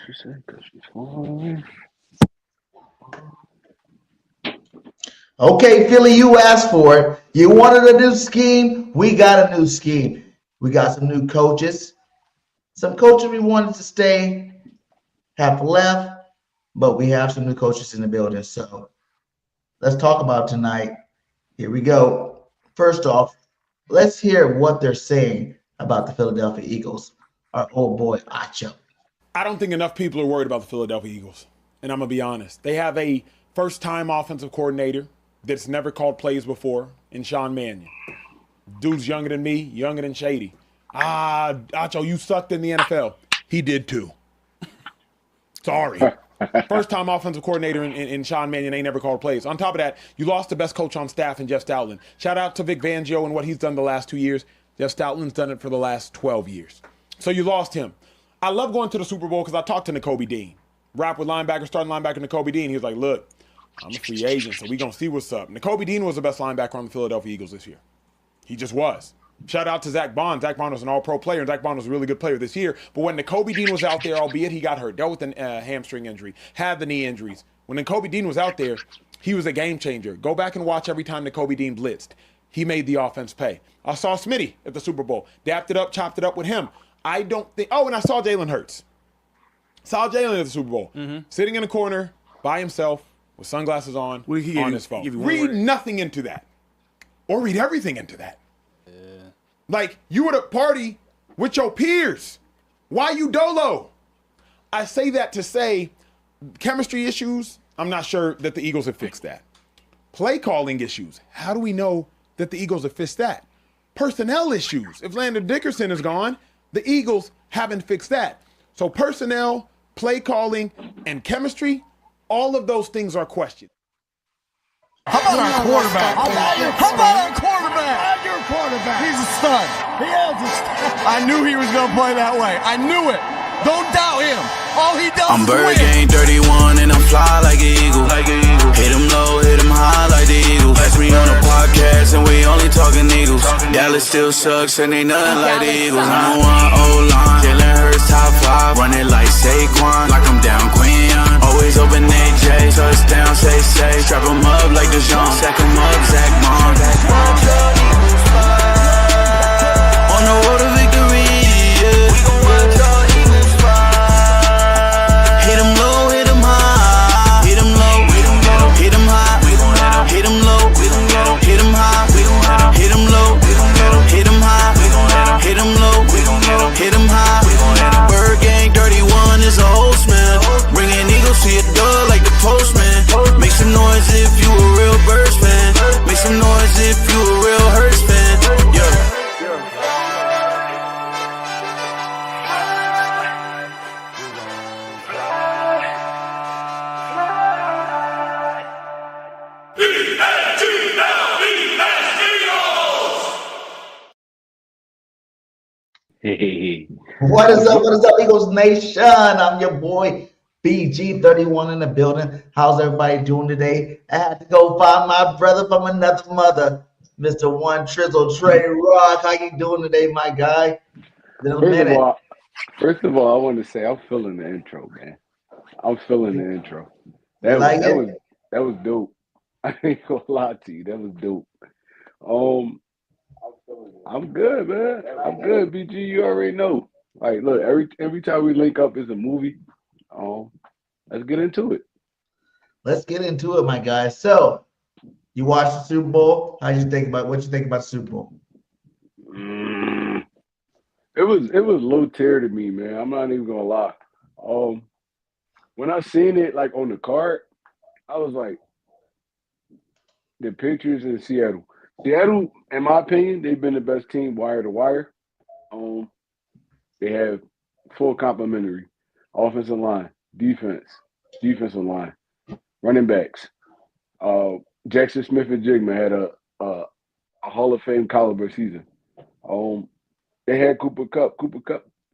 She said, because she's fine. Okay, Philly, you asked for it. You wanted a new scheme? We got a new scheme. We got some new coaches. Some coaches we wanted to stay have left, but we have some new coaches in the building. So let's talk about tonight. Here we go. First off, let's hear what they're saying about the Philadelphia Eagles. Our old boy Acho. I don't think enough people are worried about the Philadelphia Eagles. And I'm going to be honest. They have a first-time offensive coordinator that's never called plays before in Sean Mannion. Dude's younger than me, younger than Shady. Acho, you sucked in the NFL. He did too. Sorry. First-time offensive coordinator in Sean Mannion ain't never called plays. On top of that, you lost the best coach on staff in Jeff Stoutland. Shout out to Vic Fangio and what he's done the last 2 years. Jeff Stoutland's done it for the last 12 years. So you lost him. I love going to the Super Bowl because I talked to N'Kobe Dean. Rap with linebacker, starting linebacker N'Kobe Dean. He was like, look, I'm a free agent, so we going to see what's up. N'Kobe Dean was the best linebacker on the Philadelphia Eagles this year. He just was. Shout out to Zach Bond. Zach Bond was an all-pro player, and Zach Bond was a really good player this year. But when N'Kobe Dean was out there, albeit he got hurt, dealt with a hamstring injury, had the knee injuries. When N'Kobe Dean was out there, he was a game changer. Go back and watch every time N'Kobe Dean blitzed. He made the offense pay. I saw Smitty at the Super Bowl. Dapped it up, chopped it up with him. I don't think – oh, and I saw Jalen Hurts. Saw Jalen at the Super Bowl, sitting in a corner by himself with sunglasses on his phone. Read nothing into that, or read everything into that. Yeah. Like, you at a party with your peers. Why you dolo? I say that to say chemistry issues, I'm not sure that the Eagles have fixed that. Play calling issues, how do we know that the Eagles have fixed that? Personnel issues, if Landon Dickerson is gone, the Eagles haven't fixed that. So personnel, play calling, and chemistry, all of those things are questioned. How about our quarterback? How about our quarterback? Your quarterback. He's a stud. He is a stud. I knew he was going to play that way. I knew it. Don't doubt him. All he does I'm is Bird win. Gang 31 and I'm fly like an eagle. Hit him low, hit him high like the Eagles. Catch me on a podcast and we only talking Eagles. Dallas still sucks and ain't nothing like the Eagles. I'm one O-line, Jalen Hurts top 5. Run it like Saquon, like I'm down Quinn. Always open AJ, touchdown, say. Strap him up like DeJohn, sack him up, Zach Bond. On the road to victory, yeah. We gon' watch your Eagles fly. Hit him low, hit him high. Hit him low, hit him low, hit him high. We gon' hit him low, we gon' hit him high. We gon' hit him low, we gon' hit him high. We gon' hit him low, we gon' hit him high. Bird Gang 31 is a host, man. Bringing Eagles to your door like the postman. Make some noise if you a real Birds fan. Make some noise if you a real Hurts fan. Yeah. Hey. What is up? What is up, Eagles Nation? I'm your boy BG31 in the building. How's everybody doing today? I had to go find my brother from another mother, Mr. One Trizzle Trey Rock. How you doing today, my guy? First of all, I want to say I'm feeling the intro, man. I'm feeling the intro. That was dope. I ain't gonna lie to you. That was dope. I'm good, man. I'm good, BG. You already know. Like, look, every time we link up is a movie. Let's get into it. Let's get into it, my guy. So, you watched the Super Bowl. What you think about the Super Bowl? It was low tier to me, man. I'm not even gonna lie. When I seen it like on the card, I was like, the pictures in Seattle. Seattle, in my opinion, they've been the best team wire to wire. They have full complementary offensive line, defensive line, running backs. Jackson Smith and Jigma had a Hall of Fame caliber season. They had Cooper Kupp.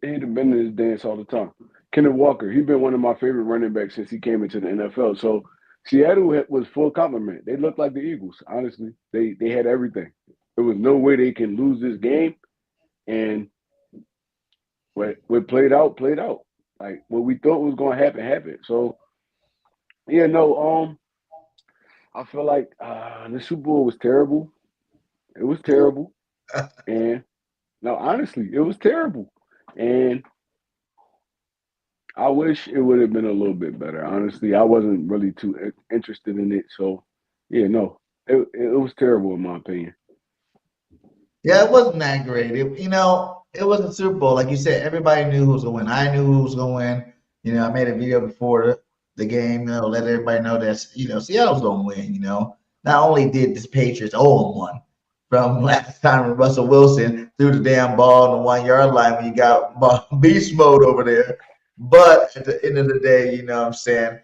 He'd have been in his dance all the time. Kenneth Walker, he's been one of my favorite running backs since he came into the NFL. So Seattle was full complement. They looked like the Eagles, honestly. They had everything. There was no way they can lose this game. And what played out. Like what we thought was gonna happen happened. So yeah, no, I feel like the Super Bowl was terrible. It was terrible, and no, honestly, it was terrible. And I wish it would have been a little bit better. Honestly, I wasn't really too interested in it. So yeah, no, it was terrible in my opinion. Yeah, it wasn't that great. It was a Super Bowl. Like you said, everybody knew who was going to win. I knew who was going to win. I made a video before the game, let everybody know that, Seattle's going to win, Not only did this Patriots 0-1 from last time when Russell Wilson threw the damn ball on the 1 yard line when you got beast mode over there, but at the end of the day, what I'm saying,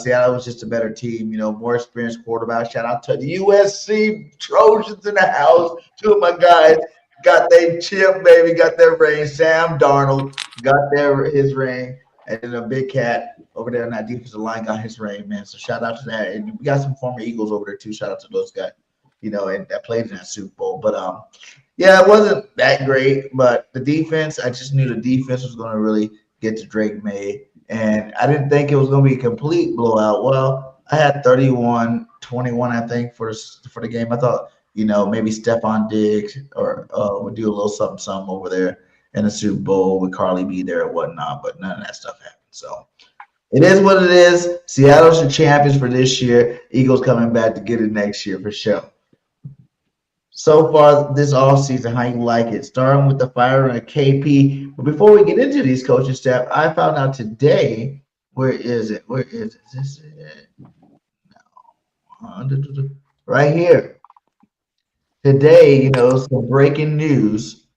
Seattle was just a better team, more experienced quarterback. Shout out to the USC Trojans in the house. Two of my guys got their chip, baby, got their ring. Sam Darnold got his ring, and then a big cat over there on that defensive line got his ring, man. So shout out to that. And we got some former Eagles over there too. Shout out to those guys, and that played in that Super Bowl. But yeah, it wasn't that great. But the defense, I just knew the defense was going to really get to Drake May. And I didn't think it was going to be a complete blowout. Well, I had 31-21, I think, for the game. I thought, maybe Stephon Diggs or would do a little something over there in the Super Bowl with Carly B there and whatnot, but none of that stuff happened. So it is what it is. Seattle's the champions for this year. Eagles coming back to get it next year for sure. So far this offseason, how you like it? Starting with the firing of KP. But before we get into these coaching staff, I found out today, where is it? Where is it? Is this it? Right here. Today, some breaking news,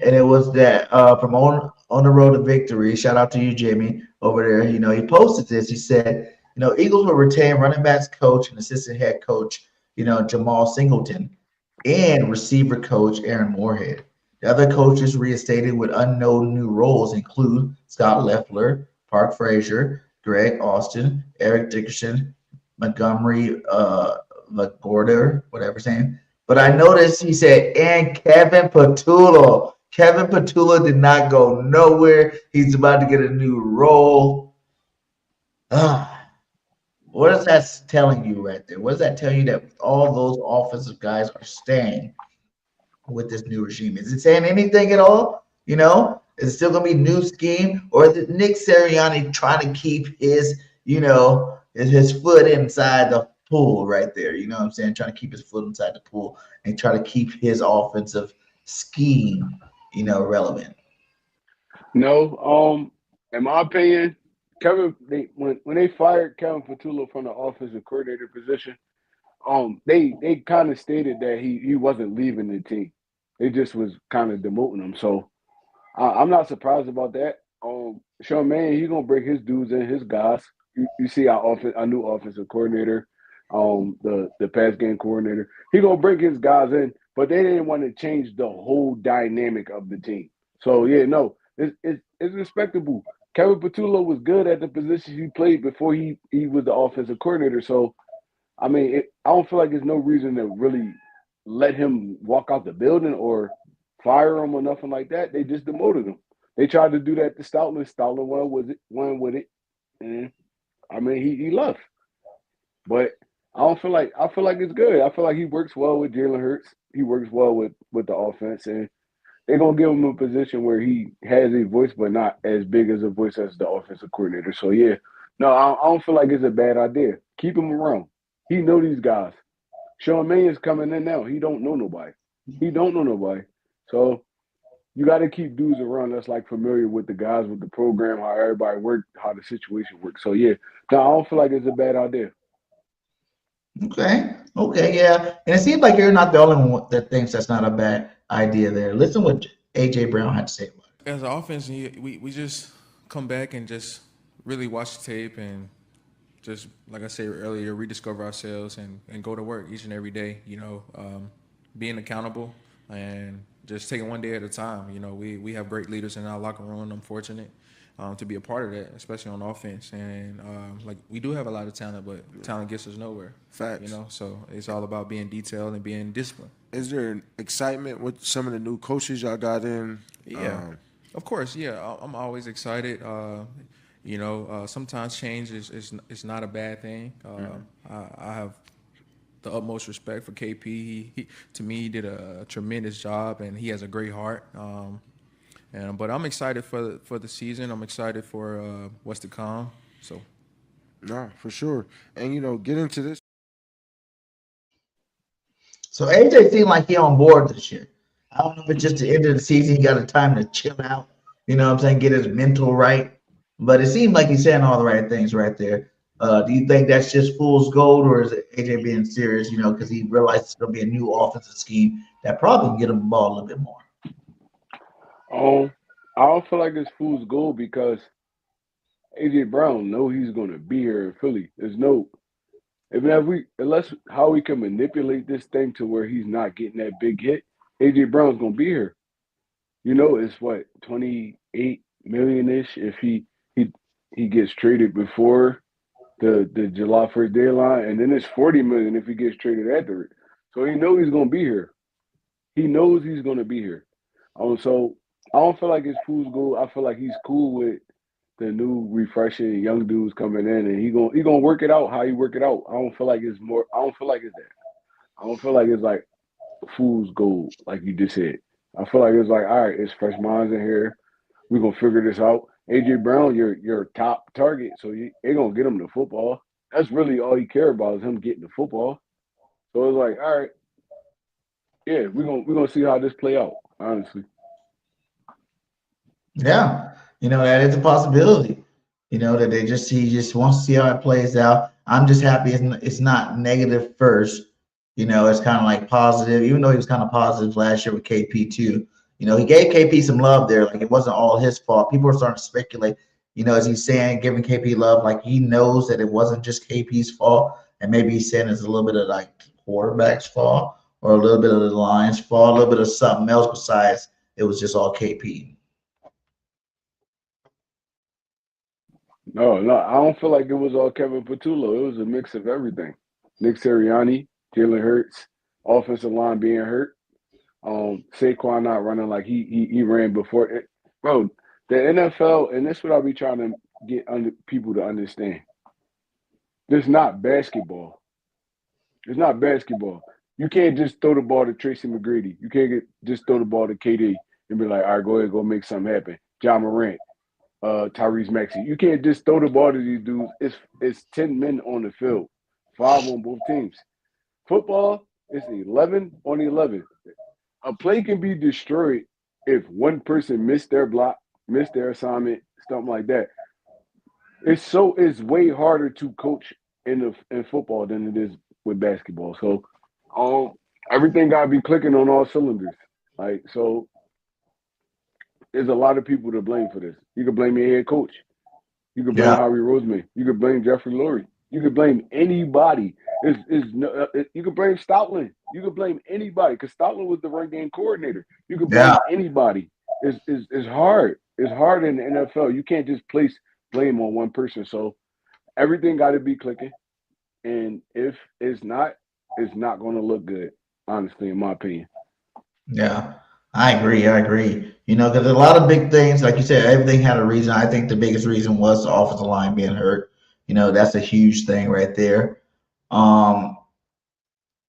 and it was that from on the road to victory. Shout out to you, Jimmy, over there. He posted this. He said, Eagles will retain running backs coach and assistant head coach, Jamal Singleton, and receiver coach Aaron Moorhead. The other coaches reinstated with unknown new roles include Scott Leffler, Park Frazier, Greg Austin, Eric Dickerson, Montgomery McGorder, whatever his name. But I noticed he said, and Kevin Patullo. Kevin Patullo did not go nowhere. He's about to get a new role. What is that telling you right there? What does that tell you that all those offensive guys are staying with this new regime? Is it saying anything at all? Is it still going to be new scheme? Or is it Nick Sirianni trying to keep his, his foot inside the pool right there? You know what I'm saying? Trying to keep his foot inside the pool and try to keep his offensive scheme, relevant. No, in my opinion, when they fired Kevin Patullo from the offensive coordinator position, they kind of stated that he wasn't leaving the team. They just was kind of demoting him. So I'm not surprised about that. Sean Mannion, he's gonna bring his dudes in, his guys. You see our new offensive coordinator, the pass game coordinator. He gonna bring his guys in, but they didn't want to change the whole dynamic of the team. So yeah, no, it's respectable. Kevin Patullo was good at the position he played before he was the offensive coordinator. So I mean, I don't feel like there's no reason to really let him walk out the building or fire him or nothing like that. They just demoted him. They tried to do that to Stoutland. Stoutland won with it, and I mean he left. But I feel like it's good. I feel like he works well with Jalen Hurts. He works well with the offense, and they're gonna give him a position where he has a voice, but not as big as a voice as the offensive coordinator. So yeah, no, I don't feel like it's a bad idea. Keep him around. He know these guys. Sean Mannion's coming in now. He don't know nobody. He don't know nobody. So you got to keep dudes around that's like familiar with the guys, with the program, how everybody works, how the situation works. So yeah, no, I don't feel like it's a bad idea. Okay. Okay. Yeah. And it seems like you're not the only one that thinks that's not a bad idea there. Listen what AJ Brown had to say about it. As an offense, we just come back and just really watch the tape and just, like I said earlier, rediscover ourselves and go to work each and every day, being accountable and just taking one day at a time. We have great leaders in our locker room, and I'm fortunate to be a part of that, especially on offense. And we do have a lot of talent, but talent gets us nowhere. Facts. So it's all about being detailed and being disciplined. Is there an excitement with some of the new coaches y'all got in? Yeah. Of course, yeah. I'm always excited. Sometimes change is not a bad thing. I have the utmost respect for KP. He to me he did a tremendous job, and he has a great heart. But I'm excited for the season. I'm excited for what's to come. So Nah, for sure. And get into this. So AJ seemed like he on board this year. I don't know if it's just the end of the season, he got a time to chill out, you know what I'm saying, get his mental right. But it seemed like he's saying all the right things right there. Do you think that's just fool's gold, or is it AJ being serious, because he realized it's going to be a new offensive scheme that probably can get him the ball a little bit more? I don't feel like it's fool's gold because AJ Brown know he's gonna be here in Philly. There's no even if unless how we can manipulate this thing to where he's not getting that big hit, AJ Brown's gonna be here. It's what 28 million ish if he gets traded before the July 1st deadline, and then it's 40 million if he gets traded after it. So he knows he's gonna be here. He knows he's gonna be here. So I don't feel like it's fool's gold. I feel like he's cool with the new refreshing young dudes coming in, and he gonna work it out how he work it out. I don't feel like it's more. I don't feel like it's that. I don't feel like it's like fool's gold, like you just said. I feel like it's like, all right, it's fresh minds in here. We're gonna figure this out. AJ Brown, your top target, so they're gonna get him the football. That's really all he care about is him getting the football. So it's like, all right, yeah, we're gonna see how this play out, honestly. Yeah, that is a possibility. That he just wants to see how it plays out. I'm just happy it's not negative first. It's kind of like positive, even though he was kind of positive last year with KP too. He gave KP some love there. Like it wasn't all his fault. People are starting to speculate, as he's saying, giving KP love, like he knows that it wasn't just KP's fault. And maybe he's saying it's a little bit of like quarterback's fault or a little bit of the line's fault, a little bit of something else besides it was just all KP. No, I don't feel like it was all Kevin Patullo. It was a mix of everything. Nick Sirianni, Jalen Hurts, offensive line being hurt, Saquon not running like he ran before. Bro, the NFL, and this is what I'll be trying to get people to understand. It's not basketball. It's not basketball. You can't just throw the ball to Tracy McGrady. You can't just throw the ball to KD and be like, all right, go ahead, go make something happen. John Morant, Tyrese Maxey. You can't just throw the ball to these dudes. It's 10 men on the field, 5 on both teams. Football is 11 on 11. A play can be destroyed if one person missed their block, missed their assignment, something like that. It's way harder to coach in football than it is with basketball. So everything gotta be clicking on all cylinders. So there's a lot of people to blame for this. You can blame your head coach. You can blame Howie Roseman. You can blame Jeffrey Lurie. You can blame anybody. You can blame Stoutland. You can blame anybody because Stoutland was the run game coordinator. You can blame anybody. It's hard. It's hard in the NFL. You can't just place blame on one person. So everything got to be clicking. And if it's not going to look good, honestly, in my opinion. Yeah, I agree. Because a lot of big things, like you said, everything had a reason. I think the biggest reason was the offensive line being hurt. That's a huge thing right there. Now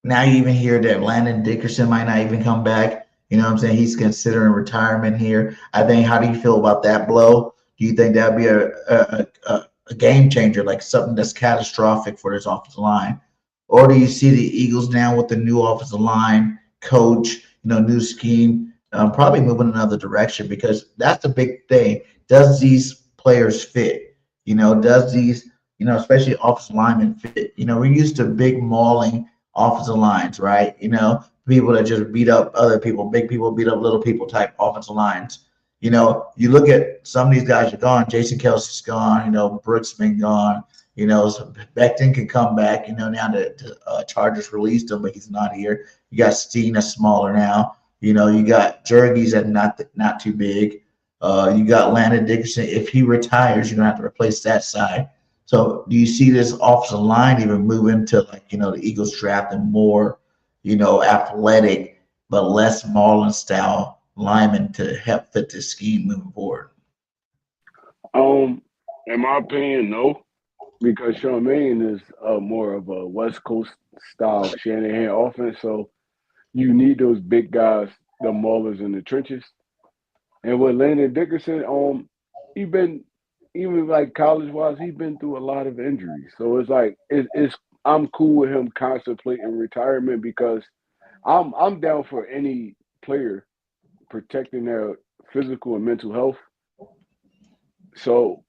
you even hear that Landon Dickerson might not even come back. You know what I'm saying? He's considering retirement here. I think, how do you feel about that blow? Do you think that'd be a game changer, like something that's catastrophic for this offensive line? Or do you see the Eagles now with the new offensive line coach, new scheme, probably moving another direction? Because that's the big thing. Does these players fit? Does these, especially offensive linemen fit? We're used to big mauling offensive lines, right? People that just beat up other people, big people beat up little people type offensive lines. You look at some of these guys are gone. Jason Kelsey's gone. Brooks been gone. So Becton can come back. Now the Chargers released him, but he's not here. You got Steen, that's smaller now. You got Jurgies that not too big. You got Landon Dickerson. If he retires, you're gonna have to replace that side. So do you see this offensive line even move into the Eagles drafting more, athletic but less Marlin style linemen to help fit this scheme moving forward? In my opinion, no, because Sean Mannion is more of a West Coast style Shanahan offense. So you need those big guys, the maulers in the trenches. And with Landon Dickerson, he been even like college wise, he's been through a lot of injuries. So it's like it's I'm cool with him contemplating retirement because I'm down for any player protecting their physical and mental health. So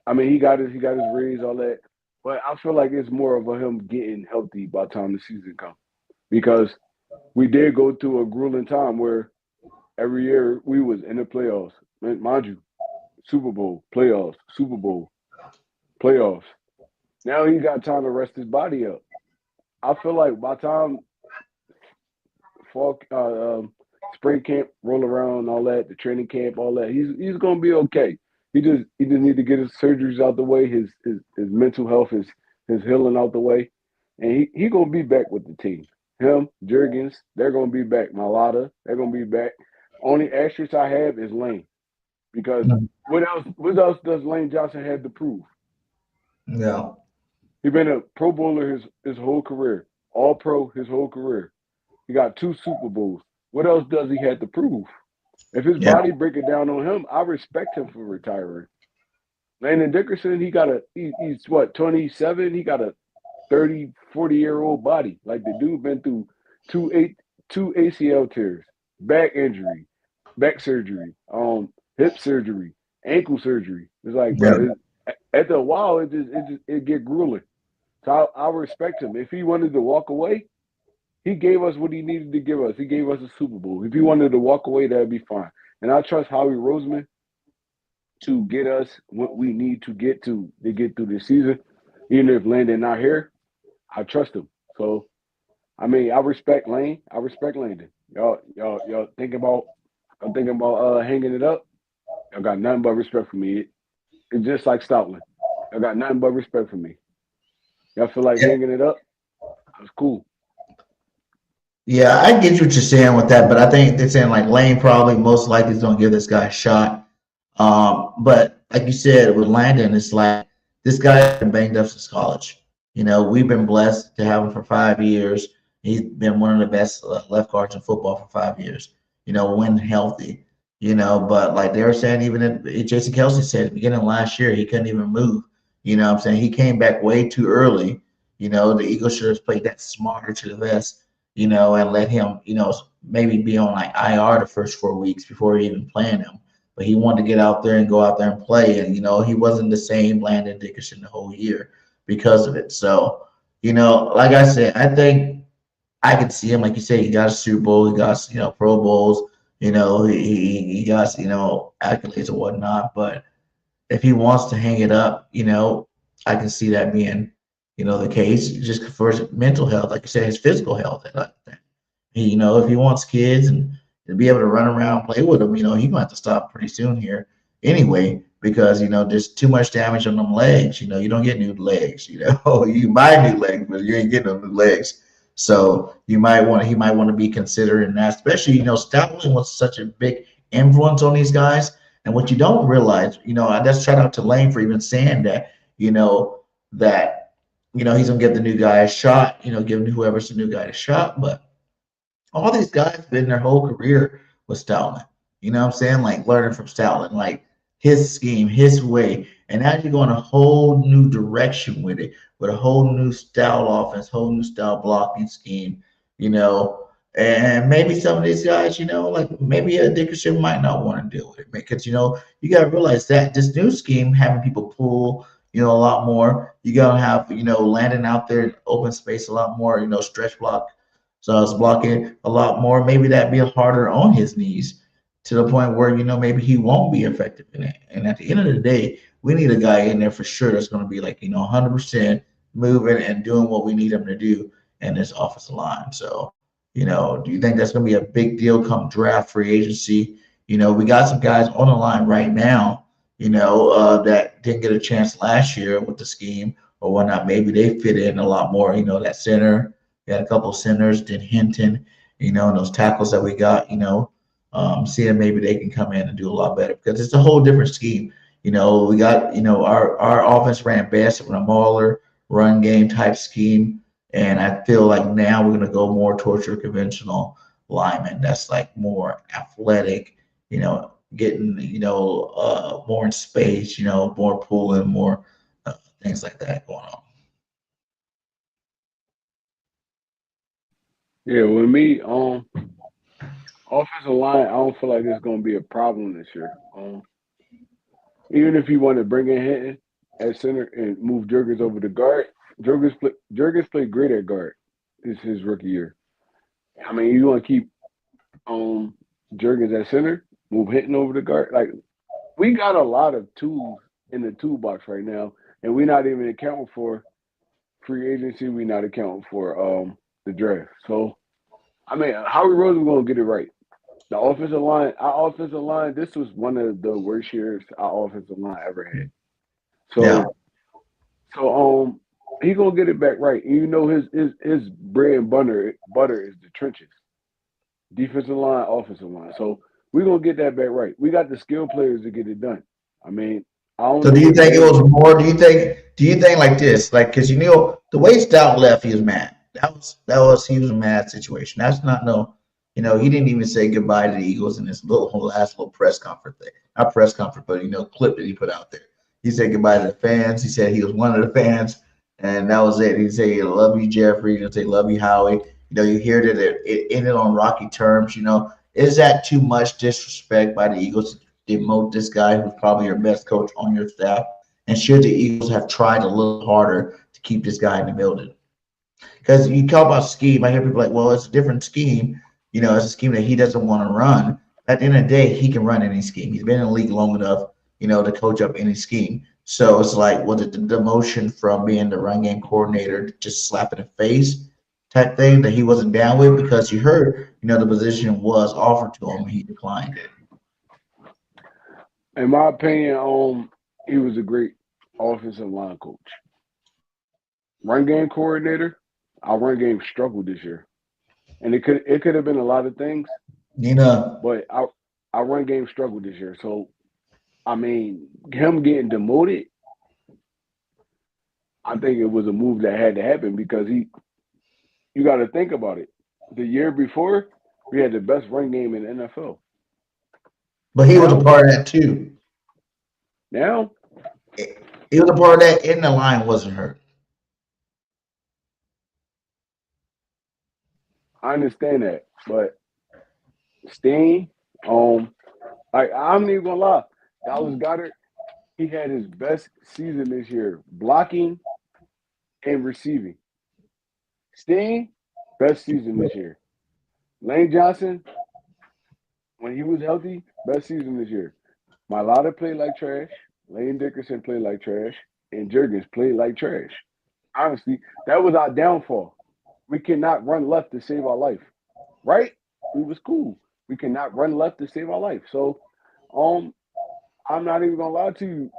I mean, he got his raise, all that, but I feel like it's more of a him getting healthy by the time the season comes because we did go through a grueling time where every year we was in the playoffs. Mind you, Super Bowl, playoffs, Super Bowl, playoffs. Now he got time to rest his body up. I feel like by the time fall, spring camp roll around, all that, the training camp, all that, he's gonna be okay. He just need to get his surgeries out the way, his mental health, his healing out the way, and he gonna be back with the team. Him, Jurgens, they're gonna be back. Malata, they're gonna be back. Only asterisk I have is Lane because what else does Lane Johnson have to prove? Yeah. He been a Pro Bowler his whole career, All Pro his whole career. He got 2 Super Bowls. What else does he have to prove? If his Yeah. body break it down on him, I respect him for retiring. Landon Dickerson, he's what, 27? He got a 30, 40-year-old body. Like the dude been through two ACL tears, back injury, back surgery, hip surgery, ankle surgery. It's like, Yeah. bro, after a while, it get grueling. So I respect him. If he wanted to walk away, he gave us what he needed to give us. He gave us a Super Bowl. If he wanted to walk away, that'd be fine. And I trust Howie Roseman to get us what we need to get through this season. Even if Landon not here, I trust him. So I mean, I respect Lane. I respect Landon. Y'all thinking about hanging it up. Y'all got nothing but respect for me. It's just like Stoutland. Y'all got nothing but respect for me. Y'all feel like Yeah. hanging it up? That's cool. Yeah, I get what you're saying with that, but I think they're saying like Lane probably most likely is gonna give this guy a shot. But like you said with Landon, it's like this guy's been banged up since college. We've been blessed to have him for 5 years. He's been one of the best left guards in football for 5 years. When healthy. But like they were saying, even Jason Kelsey said at the beginning of last year, he couldn't even move. What I'm saying, he came back way too early. The Eagles should have played that smarter to the vest. And let him, maybe be on like IR the first 4 weeks before even playing him. But he wanted to get out there and go out there and play. And, he wasn't the same Landon Dickerson the whole year because of it. So, like I said, I think I could see him, like you said, he got a Super Bowl, he got, Pro Bowls, he got, accolades and whatnot. But if he wants to hang it up, I can see that being, the case just for his mental health, like you said, his physical health. If he wants kids and to be able to run around and play with them, he's gonna have to stop pretty soon here anyway, because there's too much damage on them legs. You don't get new legs. You buy new legs, but you ain't getting no new legs. So he might want to be considering that, especially Stoutland was such a big influence on these guys. And what you don't realize, I just shout out to Lane for even saying that, that he's gonna give the new guy a shot, giving whoever's the new guy a shot. But all these guys been their whole career with Stoutland. What I'm saying? Like learning from Stoutland, like his scheme, his way. And now you're going a whole new direction with it, with a whole new style offense, whole new style blocking scheme, you know. And maybe some of these guys, like maybe a Dickerson might not want to deal with it because, you got to realize that this new scheme, having people pull, a lot more, you got to have, landing out there in open space a lot more, stretch block. So I was blocking a lot more. Maybe that'd be harder on his knees to the point where, maybe he won't be effective in it. And at the end of the day, we need a guy in there for sure that's going to be like, 100% moving and doing what we need him to do in this offensive line. So, do you think that's going to be a big deal come draft free agency? We got some guys on the line right now, that didn't get a chance last year with the scheme or whatnot. Maybe they fit in a lot more, that center. We had a couple of centers, did Hinton, and those tackles that we got, seeing maybe they can come in and do a lot better because it's a whole different scheme. We got, our offense ran best with a mauler run game type scheme. And I feel like now we're going to go more towards your conventional lineman that's like more athletic, getting, more in space, more pulling, more things like that going on. Yeah, with me, offensive line, I don't feel like it's gonna be a problem this year. Even if you want to bring in Hinton at center and move Jurgens over to guard, Jurgens played great at guard. This is his rookie year. I mean, you want to keep Jurgens at center, move Hinton over to guard. Like we got a lot of tools in the toolbox right now, and we're not even accounting for free agency. We're not accounting for the draft. So I mean, Howie Roseman gonna get it right. The offensive line, our offensive line, this was one of the worst years our offensive line ever had. Yeah. So he gonna get it back right. And you know his bread and butter is the trenches. Defensive line, offensive line. So we're gonna get that back right. We got the skill players to get it done. I mean, I don't So know do you what think it was game. more? Do you think like this? Like, because the way Stout left, he was mad. He was a mad situation. That's not no, he didn't even say goodbye to the Eagles in this last little press conference thing. Not press conference, but clip that he put out there. He said goodbye to the fans. He said he was one of the fans, and that was it. He said, "Love you, Jeffrey." He'll say, "Love you, Howie." You hear that it ended on rocky terms. Is that too much disrespect by the Eagles to demote this guy who's probably your best coach on your staff? And should the Eagles have tried a little harder to keep this guy in the building? Because you talk about scheme, I hear people like, well, it's a different scheme. It's a scheme that he doesn't want to run. At the end of the day, he can run any scheme. He's been in the league long enough, to coach up any scheme. So it's like, was it the demotion from being the run game coordinator to just slap in the face type thing that he wasn't down with? Because you heard, the position was offered to him and he declined it. In my opinion, he was a great offensive line coach. Run game coordinator, our run game struggled this year. And it could have been a lot of things, Nina, but our run game struggled this year. So I mean, him getting demoted, I think it was a move that had to happen because you got to think about it. The year before, we had the best run game in the NFL. but he was a Now, part of that too. now, He was a part of that, and the line wasn't hurt. I understand that, but Steen, I'm not even gonna lie, Dallas Goddard, he had his best season this year, blocking and receiving. Steen, best season this year. Lane Johnson, when he was healthy, best season this year. Mailata played like trash. Lane Dickerson played like trash. And Jurgens played like trash. Honestly, that was our downfall. We cannot run left to save our life. Right? We was cool. We cannot run left to save our life. So I'm not even gonna lie to you.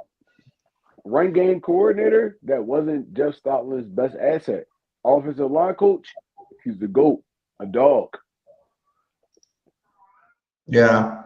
Run game coordinator, that wasn't Jeff Stoutland's best asset. Offensive line coach, he's the GOAT, a dog. Yeah.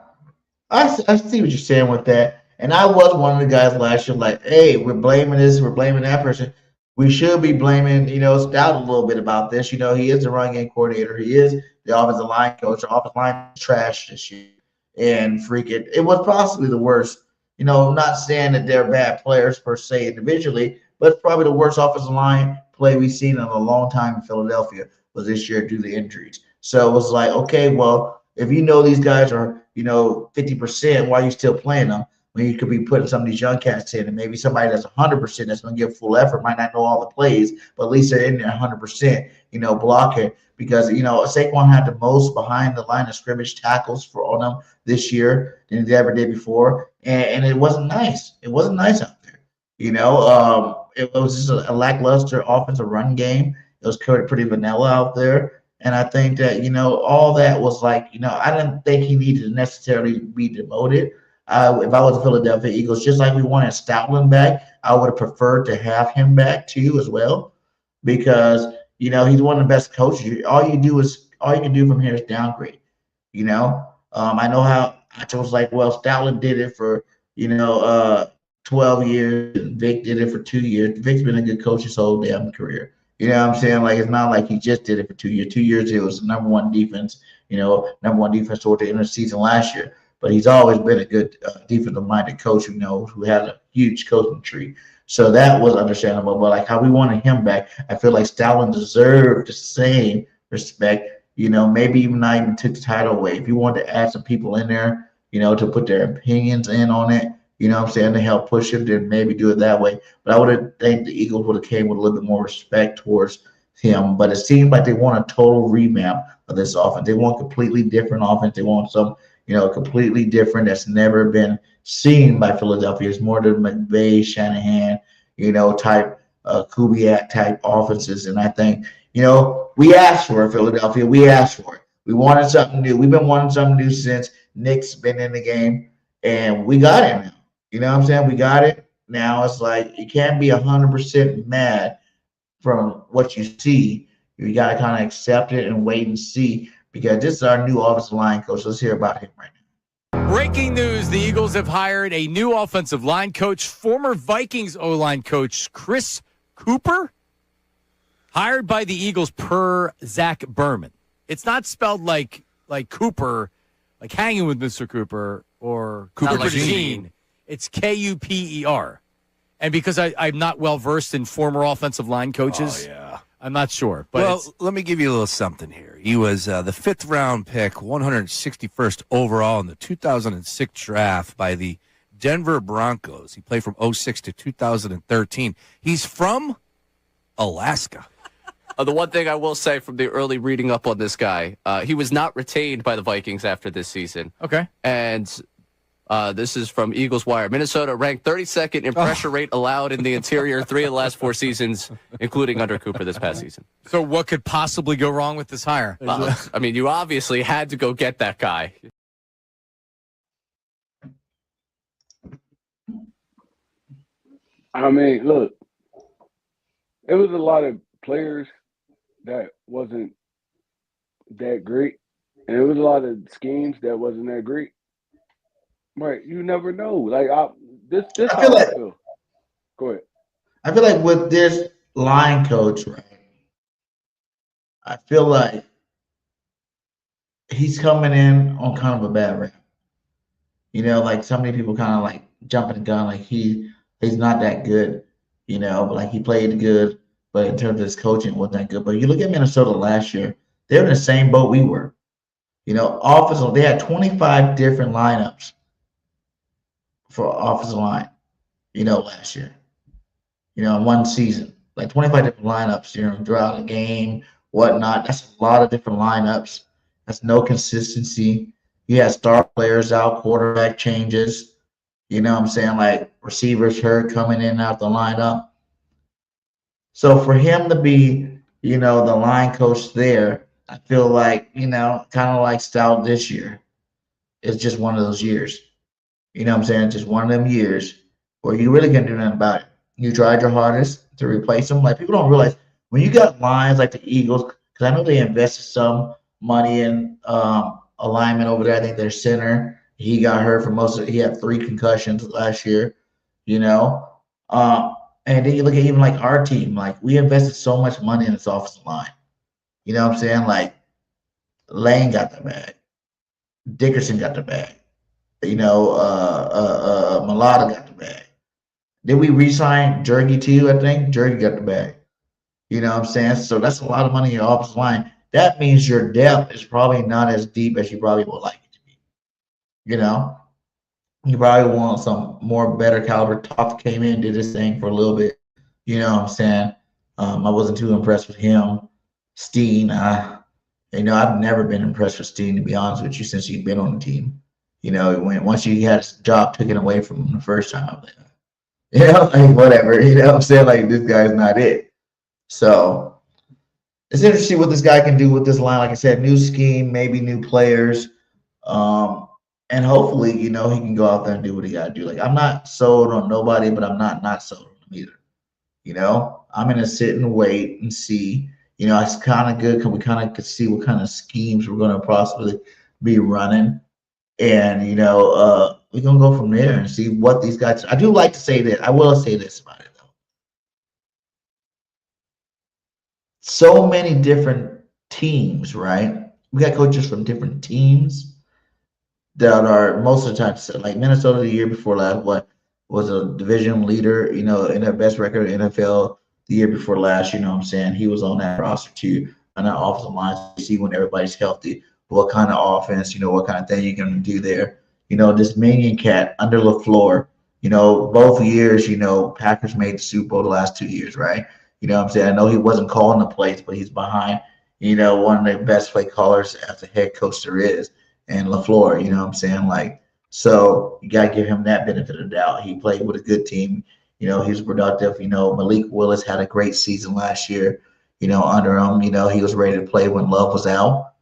I see what you're saying with that. And I was one of the guys last year, like, hey, we're blaming this, we're blaming that person. We should be blaming, Stout a little bit about this. He is the run game coordinator. He is the offensive line coach. The offensive line is trash this year. And it was possibly the worst. I'm not saying that they're bad players per se individually, but it's probably the worst offensive line play we've seen in a long time in Philadelphia was this year due to injuries. So it was like, okay, well, if these guys are, 50%, why are you still playing them? When you could be putting some of these young cats in, and maybe somebody that's 100% that's going to give full effort might not know all the plays, but at least they're in there 100%, blocking. Because, Saquon had the most behind the line of scrimmage tackles on them this year than he ever did before. And it wasn't nice. It wasn't nice out there. It was just a lackluster offensive run game. It was pretty vanilla out there. And I think that, all that was like, I didn't think he needed to necessarily be demoted. If I was the Philadelphia Eagles, just like we wanted Stoutland back, I would have preferred to have him back too as well, because he's one of the best coaches. All you can do from here is downgrade. I know how I was like, well, Stoutland did it for 12 years. Vic did it for 2 years. Vic's been a good coach his whole damn career. You know what I'm saying? Like it's not like he just did it for 2 years. 2 years it was the number one defense. Number one defense toward the end of the season last year. But he's always been a good defensive-minded coach who has a huge coaching tree. So that was understandable. But like how we wanted him back, I feel like Stoutland deserved the same respect. Maybe even not even took the title away. If you wanted to add some people in there, to put their opinions in on it, what I'm saying, to help push him, then maybe do it that way. But I would have think the Eagles would have came with a little bit more respect towards him. But it seems like they want a total revamp of this offense. They want completely different offense. They want some, completely different that's never been seen by Philadelphia. It's more the McVay, Shanahan, type Kubiak type offenses. And I think, we asked for it, Philadelphia. We asked for it. We wanted something new. We've been wanting something new since Nick's been in the game, and we got it now. You know what I'm saying? We got it. Now it's like you can't be 100% mad from what you see. You got to kind of accept it and wait and see because this is our new offensive line coach. Let's hear about him right now. Breaking news, the Eagles have hired a new offensive line coach, former Vikings O-line coach Chris Cooper, hired by the Eagles per Zach Berman. It's not spelled like Cooper, like hanging with Mr. Cooper or Cooper DeJean. It's Kuper. And because I'm not well-versed in former offensive line coaches, I'm not sure. But let me give you a little something here. He was the fifth-round pick, 161st overall in the 2006 draft by the Denver Broncos. He played from 2006 to 2013. He's from Alaska. The one thing I will say from the early reading up on this guy, he was not retained by the Vikings after this season. Okay. And this is from Eagles Wire. Minnesota ranked 32nd in pressure rate allowed in the interior 3 of the last 4 seasons, including under Cooper this past season. So what could possibly go wrong with this hire? I mean, you obviously had to go get that guy. I mean, look, it was a lot of players that wasn't that great, and it was a lot of schemes that wasn't that great. Right, you never know. Like this I feel like, feel. Go ahead. I feel like with this line coach, right? I feel like he's coming in on kind of a bad rap. Like so many people kind of like jumping the gun, like he's not that good. But like he played good, but in terms of his coaching, it wasn't that good. But you look at Minnesota last year; they're in the same boat we were. Offensive, they had 25 different lineups for offensive line, last year. In one season, like 25 different lineups, throughout the game, whatnot. That's a lot of different lineups. That's no consistency. You had star players out, quarterback changes. You know what I'm saying? Like receivers hurt coming in and out the lineup. So for him to be, the line coach there, I feel like, kind of like Stout this year. It's just one of those years. You know what I'm saying? Just one of them years where you really can't do nothing about it. You tried your hardest to replace them. Like people don't realize when you got lines like the Eagles, because I know they invested some money in alignment over there. I think their center, he got hurt for most of it. He had 3 concussions last year, and then you look at even like our team, like we invested so much money in this offensive line. You know what I'm saying? Like Lane got the bag. Dickerson got the bag. Mulata got the bag. Did we re-sign Jergy too? I think Jergy got the bag. You know what I'm saying? So that's a lot of money in your offensive line. That means your depth is probably not as deep as you probably would like it to be. You probably want some more better caliber. Toth came in, did his thing for a little bit. You know what I'm saying? I wasn't too impressed with him. Steen, I've never been impressed with Steen, to be honest with you, since he's been on the team. Once you had his job taken away from him the first time, I was like, like whatever. You know what I'm saying? Like this guy's not it. So it's interesting what this guy can do with this line. Like I said, new scheme, maybe new players. And hopefully, he can go out there and do what he got to do. Like, I'm not sold on nobody, but I'm not sold on him either. I'm going to sit and wait and see. It's kind of good because we kind of could see what kind of schemes we're going to possibly be running. And we're gonna go from there and see what these guys. I do like to say that. I will say this about it though. So many different teams, right? We got coaches from different teams that are most of the time like Minnesota the year before last, what was a division leader, in their best record in NFL the year before last, you know what I'm saying? He was on that roster too, on that offensive line to see when everybody's healthy, what kind of offense, what kind of thing you're gonna do there. This Minion cat under LaFleur, both years, Packers made the Super Bowl the last 2 years, right? You know what I'm saying? I know he wasn't calling the plays, but he's behind, one of the best play callers as a head coach there is, and LaFleur, you know what I'm saying? Like, so you got to give him that benefit of the doubt. He played with a good team. He was productive. Malik Willis had a great season last year, under him. He was ready to play when Love was out.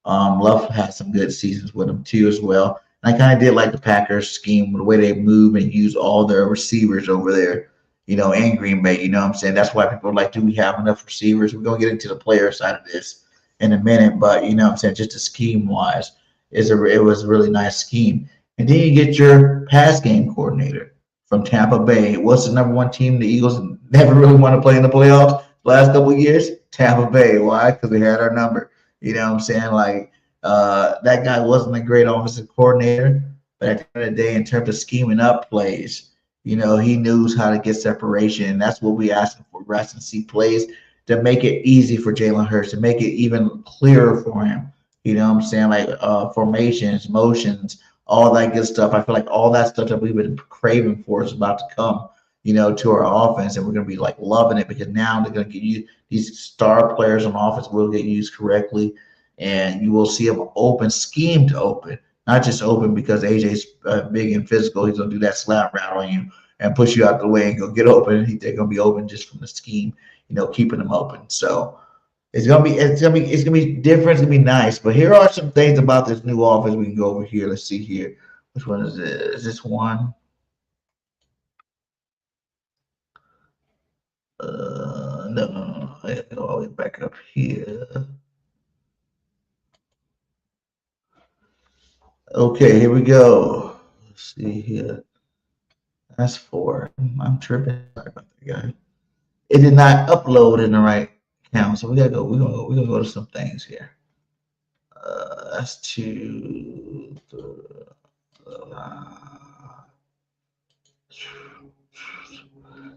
Love had some good seasons with him too as well. And I kind of did like the Packers scheme, the way they move and use all their receivers over there, in Green Bay. You know what I'm saying? That's why people are like, do we have enough receivers? We're going to get into the player side of this in a minute. But, you know what I'm saying, just the scheme wise, it was a really nice scheme. And then you get your pass game coordinator from Tampa Bay. What's the number one team the Eagles never really want to play in the playoffs the last couple of years? Tampa Bay. Why? Because they had our number. You know what I'm saying? Like, that guy wasn't a great offensive coordinator, but at the end of the day, in terms of scheming up plays, he knows how to get separation. And that's what we asked him for. We're asking to see plays to make it easy for Jalen Hurts, to make it even clearer for him. You know what I'm saying? Like formations, motions, all that good stuff. I feel like all that stuff that we've been craving for is about to come, to our offense, and we're gonna be like loving it because now they're gonna get you these star players on offense will get used correctly, and you will see them open, scheme to open, not just open because AJ's big and physical. He's gonna do that slap route on you and push you out the way and go get open. They're gonna be open just from the scheme, keeping them open. So it's gonna be different. It's gonna be nice. But here are some things about this new offense. We can go over here. Let's see here. Which one is it? Is this one? No. I gotta go all the way back up here. Okay, here we go. Let's see here. That's 4. I'm tripping. Sorry about that, guy. It did not upload in the right count, so we gotta go. We're gonna go to some things here. That's 2.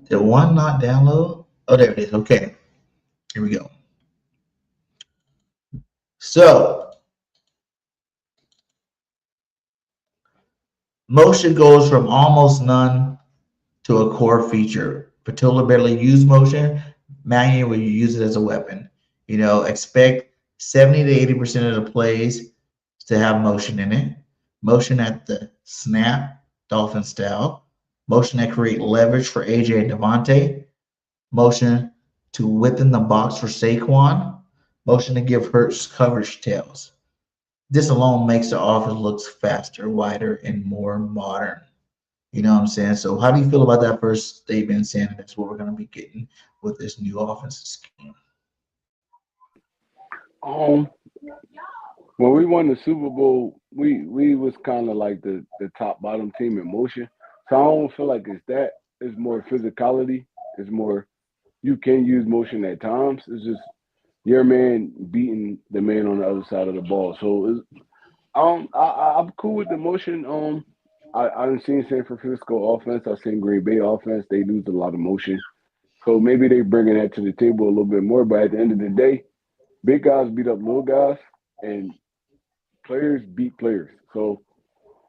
Did one not download? Oh, there it is. Okay, here we go. So motion goes from almost none to a core feature. Patella barely use motion. Manual where you use it as a weapon. Expect 70 to 80% of the plays to have motion in it. Motion at the snap, Dolphin style. Motion that create leverage for AJ and Devontae. Motion to within the box for Saquon. Motion to give Hurts coverage tails. This alone makes the offense look faster, wider, and more modern. You know what I'm saying? So how do you feel about that first statement saying that's what we're going to be getting with this new offensive scheme? When we won the Super Bowl, we was kind of like the top bottom team in motion. So I don't feel like it's that. It's more physicality. It's more you can use motion at times. It's just your man beating the man on the other side of the ball. So I'm cool with the motion. I've seen San Francisco offense. I've seen Green Bay offense. They lose a lot of motion. So maybe they bringing that to the table a little bit more. But at the end of the day, big guys beat up little guys, and players beat players. So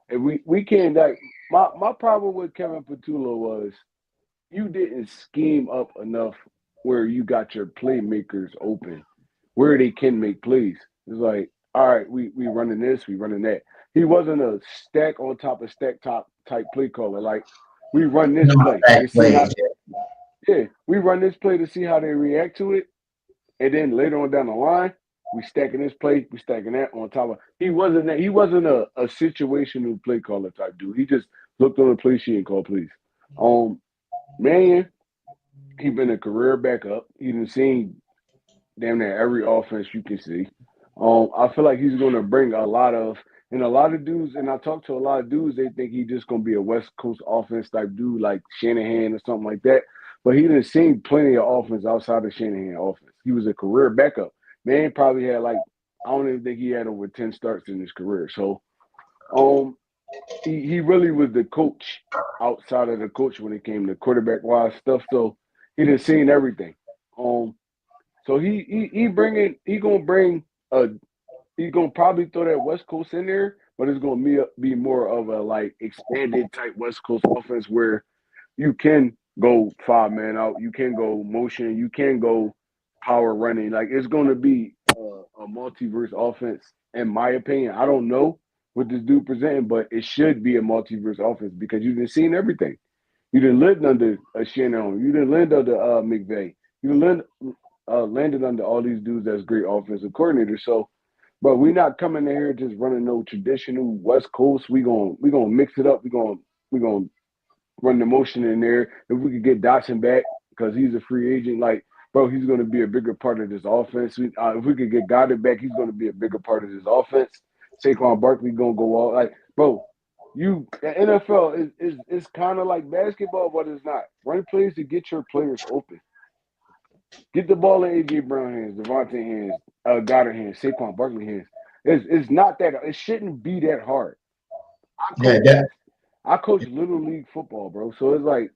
if we can't like my problem with Kevin Patullo was you didn't scheme up enough where you got your playmakers open, where they can make plays. It's like, all right, we running this, we running that. He wasn't a stack on top of stack top type play caller. Like we run this Not play that and see how plays. we run this play to see how they react to it. And then later on down the line, we stacking this play, we stacking that on top of. He wasn't a situational play caller type dude. He just looked on the play sheet and called plays. Man, he been a career backup. He done seen damn near every offense you can see. I feel like he's going to bring a lot of, And a lot of dudes, and I talk to a lot of dudes, they think he's just gonna be a West Coast offense type dude like Shanahan or something like that. But he done seen plenty of offense outside of Shanahan offense. He was a career backup. Man probably had like I don't even think he had over 10 starts in his career. So he really was the coach outside of the coach when it came to quarterback wise stuff. So he done seen everything. So he gonna bring a he's gonna probably throw that West Coast in there, but it's gonna be more of a like expanded type West Coast offense where you can go 5 man out, you can go motion, you can go power running. Like it's gonna be a multiverse offense, in my opinion. I don't know what this dude presenting, but it should be a multiverse offense because you've been seeing everything. You didn't live under a Shannon, you didn't land under McVay, you didn't landed under all these dudes that's great offensive coordinators. So but we're not coming in here just running no traditional West Coast. We gonna mix it up. We gonna run the motion in there. If we could get Dotson back because he's a free agent, like bro, he's gonna be a bigger part of this offense. If we could get Goddard back, he's gonna be a bigger part of this offense. Saquon Barkley gonna go all like bro. The NFL is kind of like basketball, but it's not. Run plays to get your players open. Get the ball in A.J. Brown hands, Devontae hands, Goddard hands, Saquon Barkley hands. It's not that. It shouldn't be that hard. I coach little league football, bro. So it's like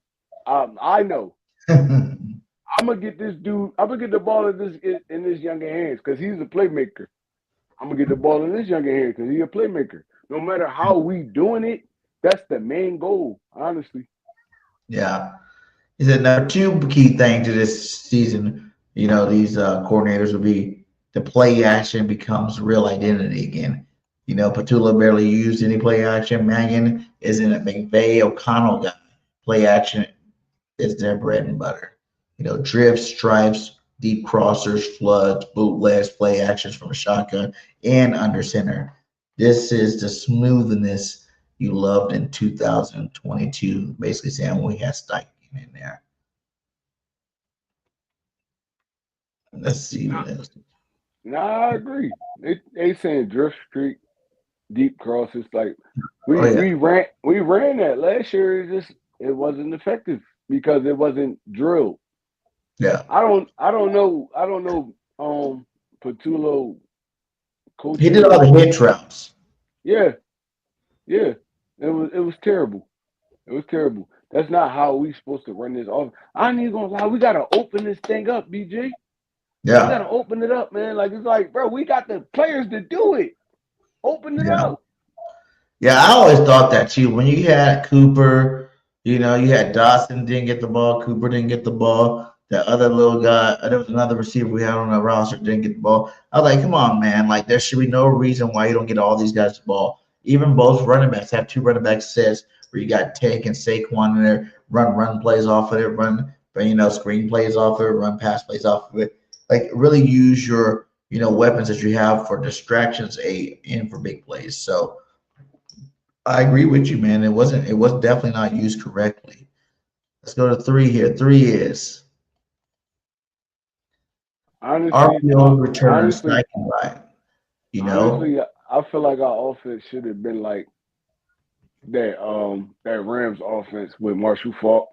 I know I'm gonna get this dude. I'm gonna get the ball in this younger hands because he's a playmaker. I'm gonna get the ball in this younger hands because he's a playmaker. No matter how we doing it, that's the main goal. Honestly. Yeah. He said number two key thing to this season, these coordinators will be the play action becomes real identity again. Petula barely used any play action. Mannion isn't a McVay O'Connell guy. Play action is their bread and butter. Drifts, stripes, deep crossers, floods, bootlegs, play actions from a shotgun, and under center. This is the smoothness you loved in 2022. Basically saying we had Steichen in there. Let's see what else. I agree. They saying drift streak, deep crosses. Like we ran that last year. It wasn't effective because it wasn't drilled. Yeah. I don't know. Patullo coaching. He did all the hitch routes. Yeah. It was terrible. It was terrible. That's not how we supposed to run this off. I ain't even gonna lie. We gotta open this thing up, BJ. Yeah. We gotta open it up, man. Like it's like, bro, we got the players to do it. Open it up. Yeah, I always thought that too. When you had Cooper, you had Dawson didn't get the ball, Cooper didn't get the ball. The other little guy, there was another receiver we had on the roster didn't get the ball. I was like, come on, man. Like there should be no reason why you don't get all these guys the ball. Even both running backs have two running back sets where you got Tank and Saquon in there, run plays off of it, run screen plays off of it, run pass plays off of it. Like really use your weapons that you have for distractions and for big plays. So I agree with you, man. It was definitely not used correctly. Let's go to 3 here. 3 is RPO returns. Honestly, I feel like our offense should have been like that Rams offense with Marshall Faulk,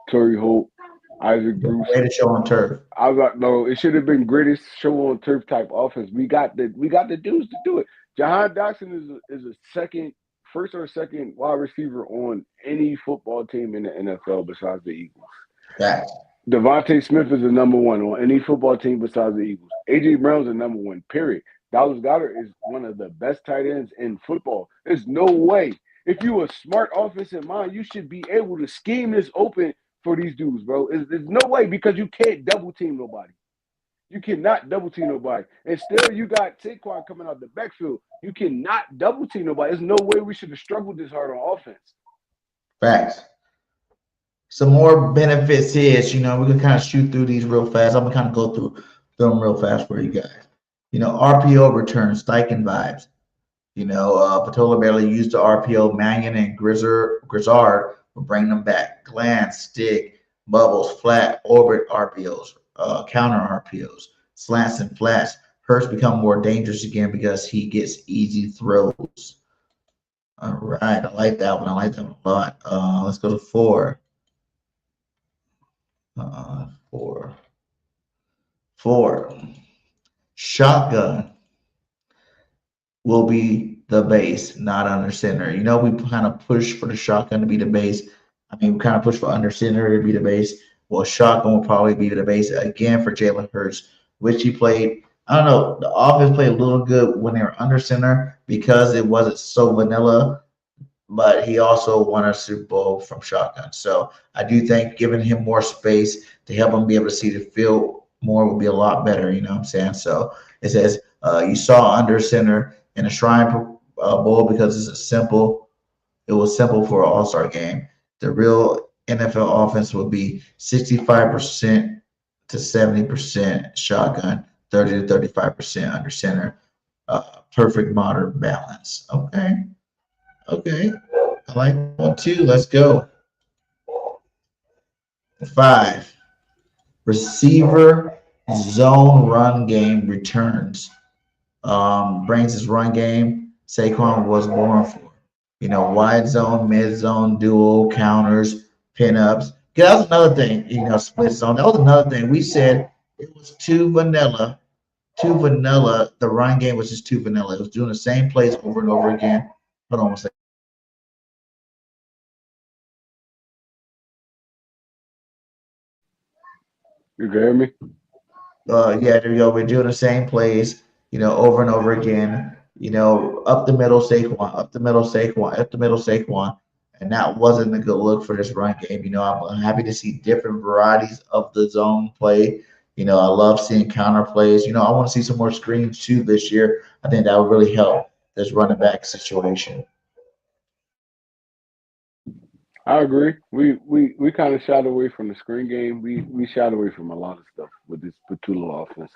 Torrey Holt, Isaac Bruce. Greatest show on turf. I was like, no, it should have been greatest show on turf type offense. We got the dudes to do it. Jahan Dotson is a first or second wide receiver on any football team in the NFL besides the Eagles. Yeah. Devontae Smith is the number one on any football team besides the Eagles. A.J. Brown's the number one, period. Dallas Goedert is one of the best tight ends in football. There's no way. If you a smart offensive mind, you should be able to scheme this open for these dudes, bro. There's no way because you can't double team nobody. You cannot double team nobody. And still you got Saquon coming out the backfield. You cannot double team nobody. There's no way we should have struggled this hard on offense. Facts. Some more benefits is, we can kind of shoot through these real fast. I'm going to kind of go through them real fast for you guys. RPO returns, Steichen vibes. Patola barely used the RPO. Mannion and Grizzard will bring them back. Glance, stick, bubbles, flat, orbit RPOs, counter RPOs, slants and flats. Hurts become more dangerous again because he gets easy throws. All right, I like that one. I like that one a lot. Let's go to 4. 4. 4. Shotgun will be the base, not under center. You know, we kind of push for the shotgun to be the base. I mean, we kind of push for under center to be the base. Well, shotgun will probably be the base again for Jalen Hurts, which he played. I don't know. The offense played a little good when they were under center because it wasn't so vanilla, but he also won a Super Bowl from shotgun. So I do think giving him more space to help him be able to see the field more would be a lot better. You know what I'm saying? So it says you saw under center in a Shrine Bowl because it was simple for an All-Star game. The real NFL offense would be 65% to 70% shotgun, 30 to 35% under center. Perfect modern balance. Okay. Okay. I like one too. Let's go. 5. Receiver zone run game returns. Brings his run game Saquon was born for. You know, wide zone, mid zone, dual counters, pinups. That was another thing. You know, split zone. That was another thing. We said it was too vanilla. Too vanilla. The run game was just too vanilla. It was doing the same plays over and over again. Hold on a second. You can hear me? Yeah, there we go. We're doing the same plays, you know, over and over again. You know, up the middle, Saquon, up the middle, Saquon, up the middle, Saquon. And that wasn't a good look for this run game. You know, I'm happy to see different varieties of the zone play. You know, I love seeing counter plays. You know, I want to see some more screens too this year. I think that would really help this running back situation. I agree. We kind of shied away from the screen game. We shied away from a lot of stuff with this Petula offense.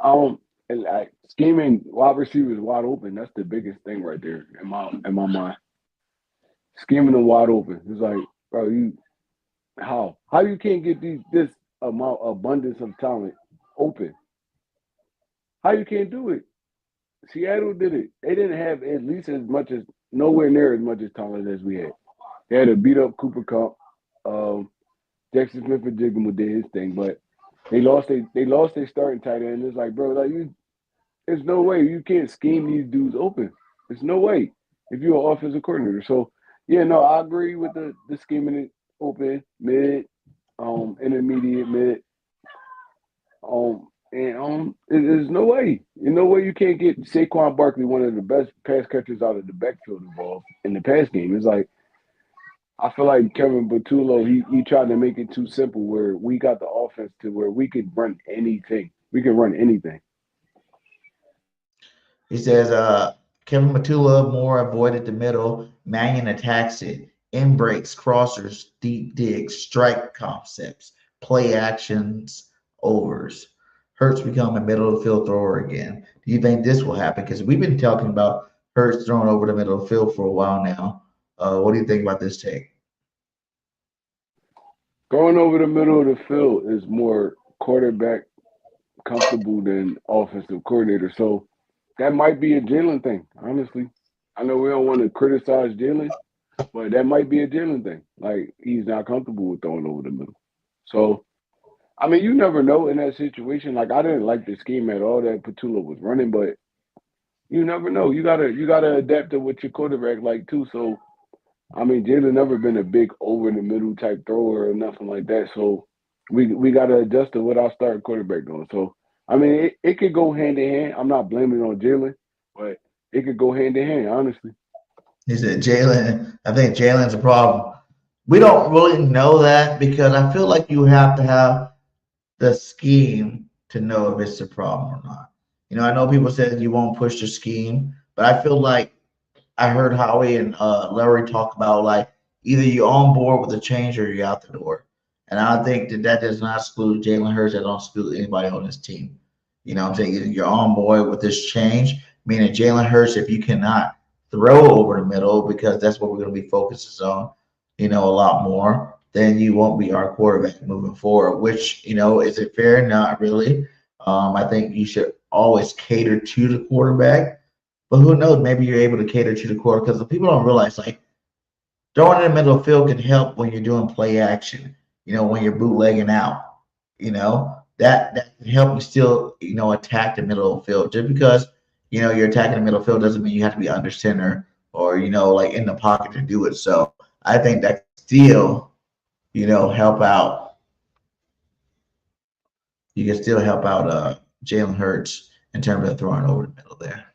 Um, and like scheming wide receivers wide open. That's the biggest thing right there in my mind. Scheming them wide open. It's like, bro, how you can't get this amount abundance of talent open? How you can't do it? Seattle did it. They didn't have at least as much as nowhere near as much as talent as we had. They had to beat up Cooper Cup. Um, Jackson Smith and Jigma did his thing, but they lost their starting tight end. It's like, bro, there's no way you can't scheme these dudes open. There's no way if you're an offensive coordinator. So yeah, no, I agree with the scheming it open, mid, intermediate, mid, there's no way. No way you can't get Saquon Barkley, one of the best pass catchers out of the backfield involved in the pass game. It's like I feel like Kevin Batulo, he tried to make it too simple where we got the offense to where we could run anything. We can run anything. He says, Kevin Matula more avoided the middle. Mannion attacks it. In breaks, crossers, deep digs, strike concepts, play actions, overs. Hurts become a middle of the field thrower again. Do you think this will happen? Because we've been talking about Hurts throwing over the middle of the field for a while now. What do you think about this take? Going over the middle of the field is more quarterback comfortable than offensive coordinator. So that might be a Jalen thing, honestly. I know we don't want to criticize Jalen, but that might be a Jalen thing. Like he's not comfortable with throwing over the middle. So I mean, you never know in that situation. Like I didn't like the scheme at all that Petula was running, but you never know. You gotta adapt to what your quarterback like too. So I mean, Jalen never been a big over the middle type thrower or nothing like that. So we got to adjust to what our starting quarterback doing. So I mean, it could go hand in hand. I'm not blaming it on Jalen, but it could go hand in hand, honestly. He said, Jalen, I think Jalen's a problem. We don't really know that because I feel like you have to have the scheme to know if it's a problem or not. You know, I know people said you won't push the scheme, but I feel like I heard Howie and Larry talk about like either you're on board with the change or you're out the door. And I think that does not exclude Jalen Hurts. That don't exclude anybody on this team. You know what I'm saying? Either you're on board with this change, meaning Jalen Hurts, if you cannot throw over the middle, because that's what we're going to be focused on, you know, a lot more, then you won't be our quarterback moving forward, which, you know, is it fair? Not really. I think you should always cater to the quarterback. But who knows? Maybe you're able to cater to the quarter because the people don't realize like throwing in the middle of the field can help when you're doing play action. When you're bootlegging out. That can help you still attack the middle of the field. Just because you're attacking the middle of the field doesn't mean you have to be under center or like in the pocket to do it. So I think that can still help out. You can still help out Jalen Hurts in terms of throwing over the middle there.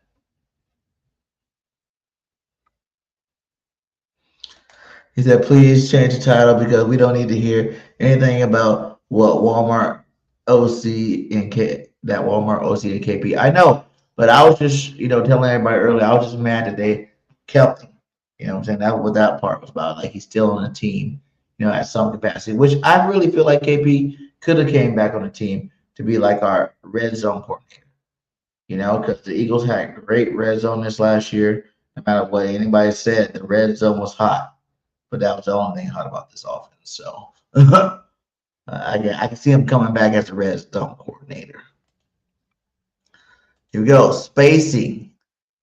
He said, please change the title because we don't need to hear anything about what Walmart OC and KP. I know, but I was just, telling everybody earlier, I was just mad that they kept him. You know what I'm saying? That's what that part was about. Like he's still on the team, at some capacity, which I really feel like KP could have came back on the team to be like our red zone coordinator. Because the Eagles had great red zone this last year. No matter what anybody said, the red zone was hot. But that was the only thing hot about this offense. So I can see him coming back as a red zone coordinator. Here we go. Spacing.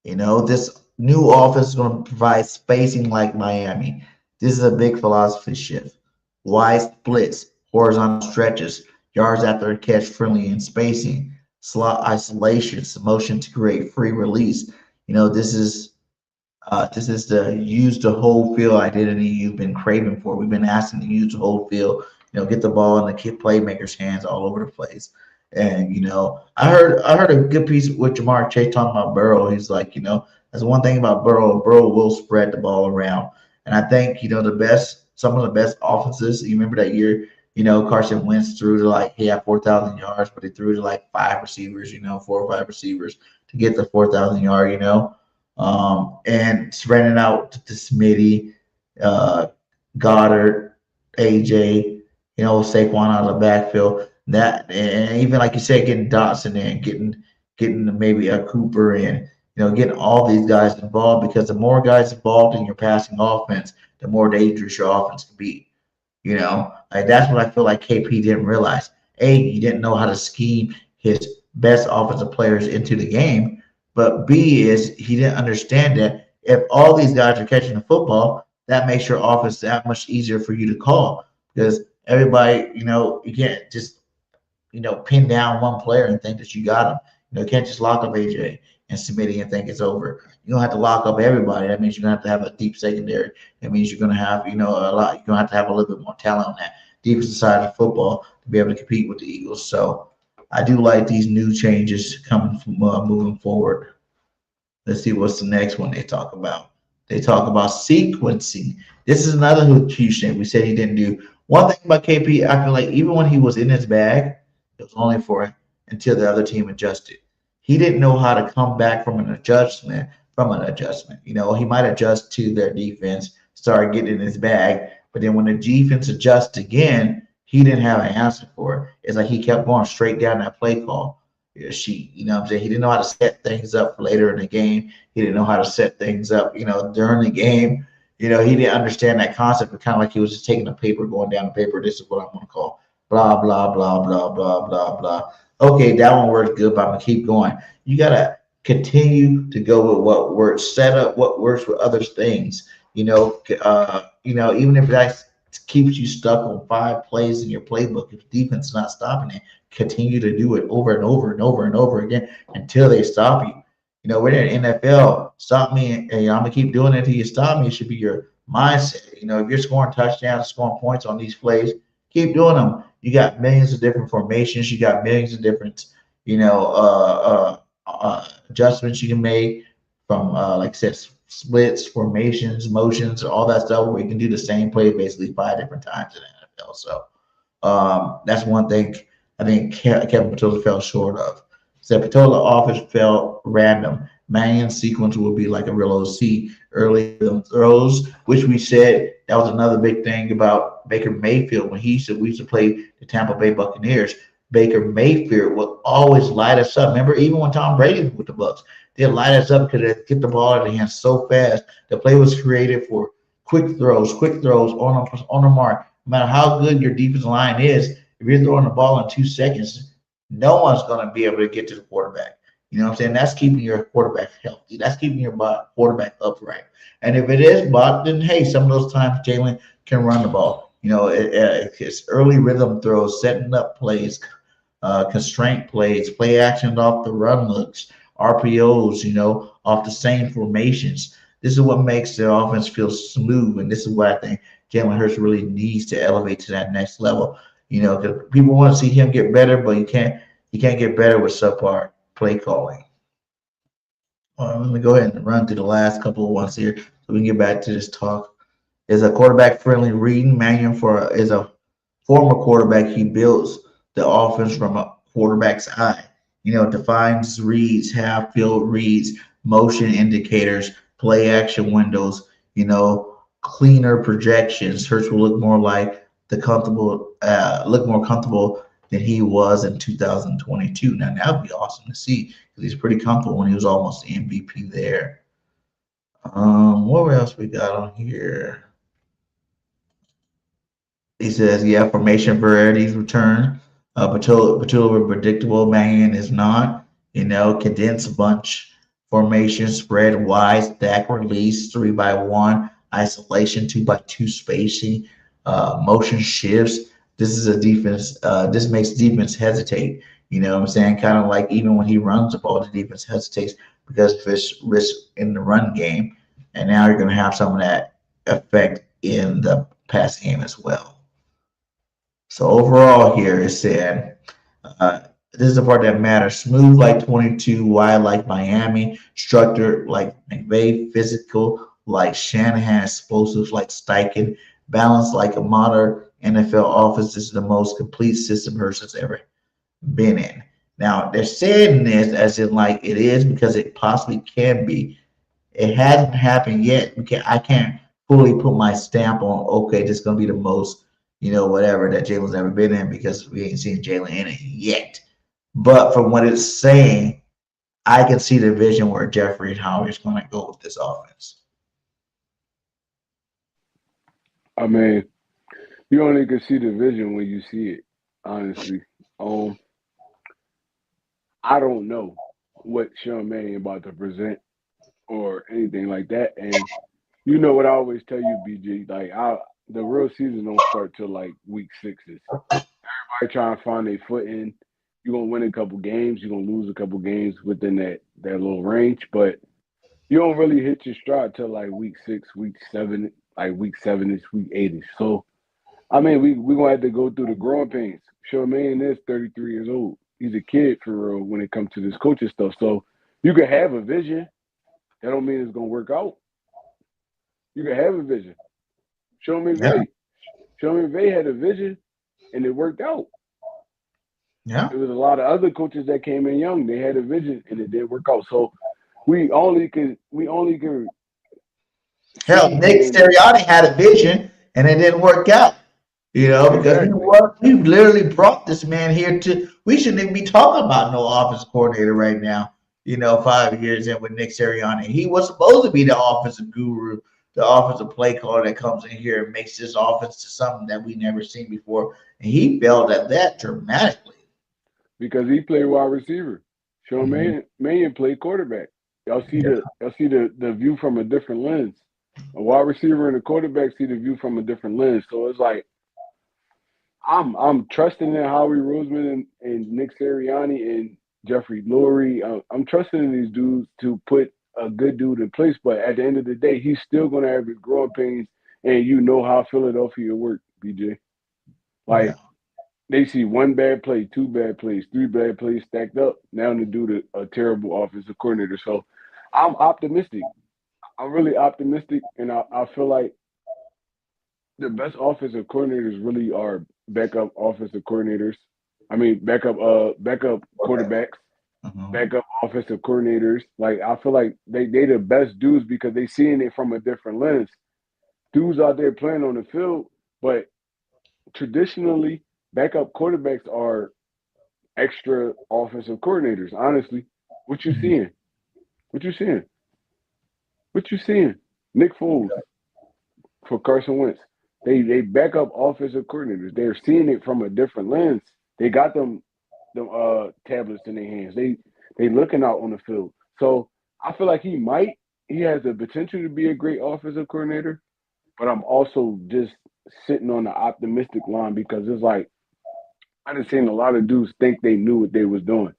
This new offense is going to provide spacing like Miami. This is a big philosophy shift. Wide splits, horizontal stretches, yards after a catch friendly and spacing, slot isolations, motion to create free release. This is the use the whole field identity you've been craving for. We've been asking to use the whole field, get the ball in the kid playmakers' hands all over the place. And I heard a good piece with Jamar Chase talking about Burrow. He's like, that's one thing about Burrow. Burrow will spread the ball around. And I think, some of the best offenses, you remember that year, Carson Wentz threw to he had 4,000 yards, but he threw to 5 receivers, 4 or 5 receivers to get the 4,000 yard, and spreading out to Smitty, Goddard, AJ, Saquon out of the backfield. That and even like you said, getting Dotson in, getting maybe a Cooper in, getting all these guys involved because the more guys involved in your passing offense, the more dangerous your offense can be. That's what I feel like KP didn't realize. A, he didn't know how to scheme his best offensive players into the game. But B is he didn't understand that if all these guys are catching the football, that makes your offense that much easier for you to call because everybody, you can't just, pin down one player and think that you got him. You can't just lock up AJ and Smitty and think it's over. You don't have to lock up everybody. That means you're going to have to have a deep secondary. That means you're going to have, a lot. You're going to have to have a little bit more talent on that defensive side of football to be able to compete with the Eagles. So I do like these new changes coming from moving forward. Let's see what's the next one they talk about. They talk about sequencing. This is another huge thing we said he didn't do. One thing about KP, I feel like even when he was in his bag, it was only for until the other team adjusted. He didn't know how to come back from an adjustment. He might adjust to their defense, start getting in his bag, but then when the defense adjusts again, he didn't have an answer for it. It's like he kept going straight down that play call sheet. He didn't know how to set things up for later in the game. He didn't know how to set things up, during the game. He didn't understand that concept. But kind of like he was just taking a paper, going down the paper. This is what I'm going to call blah, blah, blah, blah, blah, blah, blah. Okay, that one works good, but I'm going to keep going. You got to continue to go with what works, set up what works with other things. Even if that keeps you stuck on 5 plays in your playbook, if the defense is not stopping it, continue to do it over and over and over and over again until they stop you. We're in the NFL. Stop me, and I'm gonna keep doing it until you stop me. It should be your mindset. If you're scoring touchdowns, scoring points on these plays, keep doing them. You got millions of different formations. You got millions of different, adjustments you can make from, like I said, splits, formations, motions, all that stuff. Where you can do the same play basically 5 different times in the NFL. So that's one thing I think Kevin Patullo fell short of. So Patullo offense felt random. Mannion's sequence would be like a real OC early throws, which we said that was another big thing about Baker Mayfield when we used to play the Tampa Bay Buccaneers. Baker Mayfield would always light us up. Remember, even when Tom Brady was with the Bucs, they'd light us up because they'd get the ball out of the hands so fast. The play was created for quick throws on the mark. No matter how good your defensive line is, if you're throwing the ball in 2 seconds, no one's going to be able to get to the quarterback. You know what I'm saying? That's keeping your quarterback healthy. That's keeping your quarterback upright. And if it is bot, then hey, some of those times Jalen can run the ball. You know, it's early rhythm throws, setting up plays, constraint plays, play actions off the run looks, RPOs, you know, off the same formations. This is what makes the offense feel smooth, and this is what I think Jalen Hurts really needs to elevate to that next level. You know, because people want to see him get better, but you can't get better with subpar play calling. Let me go ahead and run through the last couple of ones here so we can get back to this talk. Is a quarterback friendly reading manual is a former quarterback. He builds the offense from a quarterback's eye. You know, defines reads, half field reads, motion indicators, play action windows, you know, cleaner projections. Hurts will look more like look more comfortable than he was in 2022. Now that would be awesome to see because he's pretty comfortable when he was almost the MVP there. What else we got on here? He says, yeah, formation varieties return. Patula predictable, man is not. You know, condensed bunch formation, spread wide, stack release, 3x1, isolation, 2x2 spacing, motion shifts. This is a defense. This makes defense hesitate. You know what I'm saying? Kind of like even when he runs the ball, the defense hesitates because of his risk in the run game. And now you're going to have some of that effect in the pass game as well. So overall here it said, this is the part that matters. Smooth like 22, wide like Miami, structured like McVay, physical like Shanahan, explosive like Steichen, balanced like a modern NFL offense. This is the most complete system Hurts has ever been in. Now they're saying this as in like it is because it possibly can be. It hasn't happened yet. I can't fully put my stamp on, okay, this is going to be the most, you know, whatever that Jalen's ever been in because we ain't seen Jalen in it yet. But from what it's saying, I can see the vision where Jeffrey and Howard is going to go with this offense. I mean, you only can see the vision when you see it, honestly. I don't know what Sean Mannion about to present or anything like that. And you know what I always tell you, BG, like the real season don't start till like week 6. Everybody trying to find their footing. You're gonna win a couple games, you're gonna lose a couple games within that little range, but you don't really hit your stride till like week 6, week 7, like week 7-ish, week 8-ish. So I mean we're gonna have to go through the growing pains. Sean Mannion is 33 years old. He's a kid for real when it comes to this coaching stuff. So you can have a vision. That don't mean it's gonna work out. You can have a vision. Sean McVay had a vision and it worked out. Yeah. There was a lot of other coaches that came in young. They had a vision and it didn't work out. So we only could Hell, Nick Sirianni had a vision and it didn't work out. You know, because he literally brought this man here we shouldn't even be talking about no offensive coordinator right now. You know, 5 years in with Nick Sirianni. He was supposed to be the offensive guru, the offensive play caller that comes in here and makes this offense to something that we never seen before. And he failed at that dramatically. Because he played wide receiver. Sean Mannion played quarterback. Y'all see the view from a different lens. A wide receiver and a quarterback see the view from a different lens. So it's like I'm trusting in Howie Roseman and Nick Sirianni and Jeffrey Lurie. I'm trusting in these dudes to put a good dude in place. But at the end of the day, he's still going to have his growing pains. And you know how Philadelphia works, BJ. Like, they see one bad play, 2 bad plays, 3 bad plays stacked up. Now to do a terrible offensive coordinator. So I'm optimistic. I'm really optimistic. And I feel like the best offensive coordinators really are backup offensive coordinators. I mean, backup quarterbacks, backup offensive coordinators. Like, I feel like they the best dudes because they seeing it from a different lens. Dudes out there playing on the field, but traditionally, backup quarterbacks are extra offensive coordinators. Honestly, what you seeing? What you seeing? What you seeing? Nick Foles for Carson Wentz. They back up offensive coordinators. They're seeing it from a different lens. They got them tablets in their hands. they looking out on the field. So I feel like he has the potential to be a great offensive coordinator, but I'm also just sitting on the optimistic line because it's like I done seen a lot of dudes think they knew what they was doing.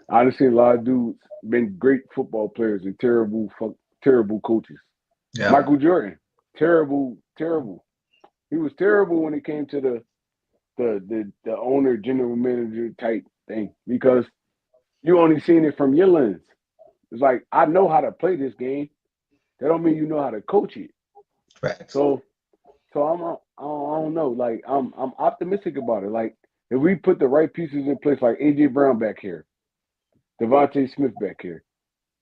I done seen a lot of dudes been great football players and terrible coaches. Yeah. Michael Jordan, terrible. He was terrible when it came to the owner, general manager type thing because you only seen it from your lens. It's like I know how to play this game. That don't mean you know how to coach it. Facts. So I don't know. Like I'm optimistic about it. Like if we put the right pieces in place, like AJ Brown back here, Devontae Smith back here.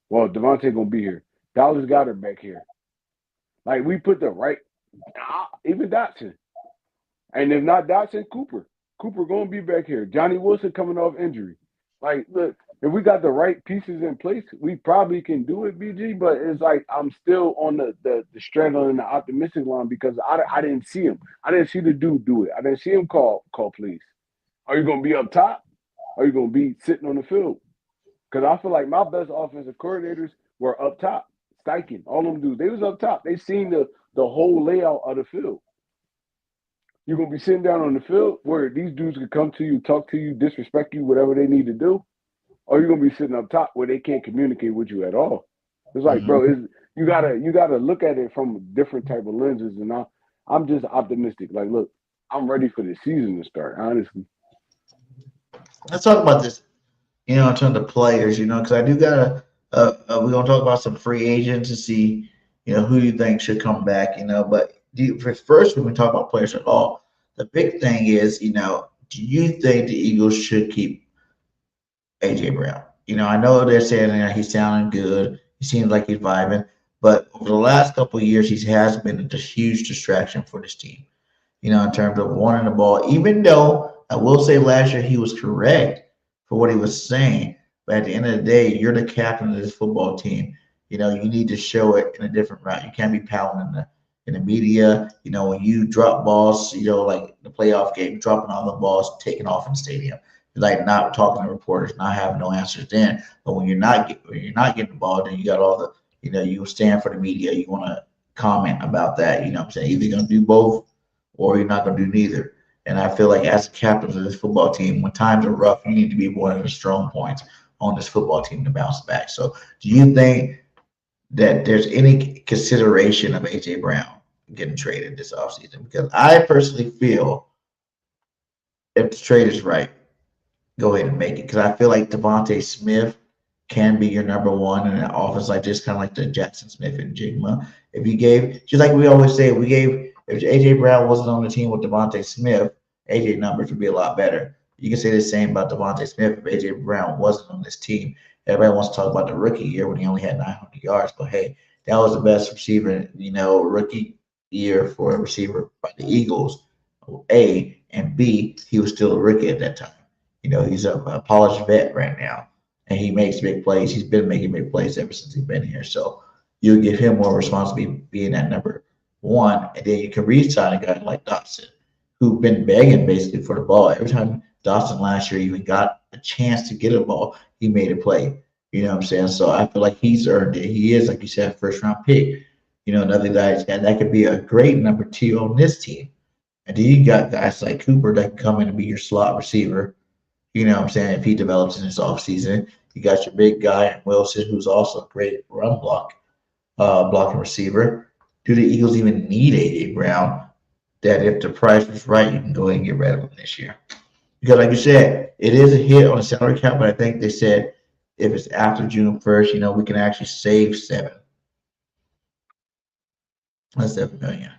Well, Devontae gonna be here. Dallas Goddard back here. Like we put the right, even Dotson, and if not Dotson, Cooper. Cooper gonna be back here. Johnny Wilson coming off injury. Like look, if we got the right pieces in place, we probably can do it, BG. But it's like I'm still on the straddle and the optimistic line because I didn't see him. I didn't see the dude do it. I didn't see him call plays. Are you gonna be up top? Or are you gonna be sitting on the field? Because I feel like my best offensive coordinators were up top. Steichen, all them dudes, they was up top. They seen the whole layout of the field. You're gonna be sitting down on the field where these dudes can come to you, talk to you, disrespect you, whatever they need to do, or you're gonna be sitting up top where they can't communicate with you at all. It's like, bro, you gotta look at it from different type of lenses, and I'm just optimistic. Like, look, I'm ready for the season to start. Honestly, Let's talk about this, in terms of players, because I do gotta, we're gonna talk about some free agents to see, who you think should come back, but first, when we talk about players at all, the big thing is, do you think the Eagles should keep AJ Brown? I know they're saying that he's sounding good. He seems like he's vibing, but over the last couple of years, he has been a huge distraction for this team. In terms of wanting the ball, even though I will say last year he was correct for what he was saying. But at the end of the day, you're the captain of this football team. You need to show it in a different route. You can't be pouting in the media. When you drop balls, like the playoff game, dropping all the balls, taking off in the stadium. Like not talking to reporters, not having no answers then. But when you're not getting the ball, then you got all the, you stand for the media. You want to comment about that. What I'm saying? Either you're gonna do both or you're not gonna do neither. And I feel like as captains of this football team, when times are rough, you need to be one of the strong points on this football team to bounce back. So do you think that there's any consideration of AJ Brown getting traded this offseason? Because I personally feel if the trade is right, go ahead and make it. Because I feel like Devontae Smith can be your number one in an offense like this, kind of like the Jackson Smith and Jigma. If you gave, just like we always say, if AJ Brown wasn't on the team with Devontae Smith, AJ numbers would be a lot better. You can say the same about Devontae Smith if AJ Brown wasn't on this team. Everybody wants to talk about the rookie year when he only had 900 yards, but hey, that was the best receiver, rookie year for a receiver by the Eagles. A and B, he was still a rookie at that time. He's a polished vet right now, and he makes big plays. He's been making big plays ever since he's been here. So you give him more responsibility being that number one, and then you can re-sign a guy like Dotson, who's been begging basically for the ball. Every time Dotson last year even got a chance to get a ball, he made a play. You know what I'm saying? So I feel like he's earned it. He is, like you said, first round pick. Another guy, and that could be a great number 2 on this team. And then you got guys like Cooper that can come in and be your slot receiver. You know what I'm saying? If he develops in this offseason, you got your big guy, Wilson, who's also a great run blocking receiver. Do the Eagles even need AJ Brown? That if the price was right, you can go ahead and get rid of him this year. Because like you said, it is a hit on the salary cap, but I think they said if it's after June 1st, we can actually save $7 million.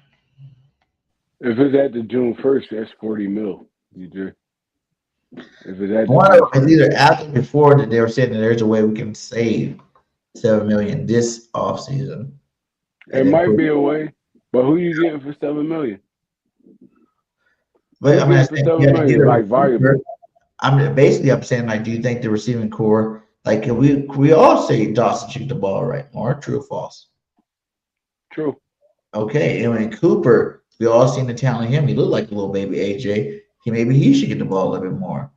if it's at the June 1st, that's 40 mil. DJ. If it's at One the of June them is 1st. either after or before that they were saying that there's a way we can save $7 million this offseason. It might be a way, but who you getting for $7 million? But I'm not For saying $7 you have to get million, a like variable. receiver. I'm saying, like, do you think the receiving core, like, we all say Dawson shoot the ball right more? True or false? True. Okay, and when Cooper, we all seen the talent in him. He looked like a little baby AJ. Maybe he should get the ball a little bit more.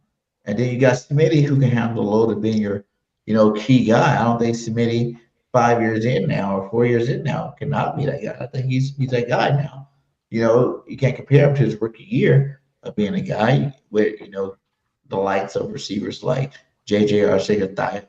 And then you got Smitty who can handle the load of being your key guy. I don't think Smitty 5 years in now or 4 years in now cannot be that guy. I think he's that guy now. You can't compare him to his rookie year of being a guy with the likes of receivers like J.J. Arcega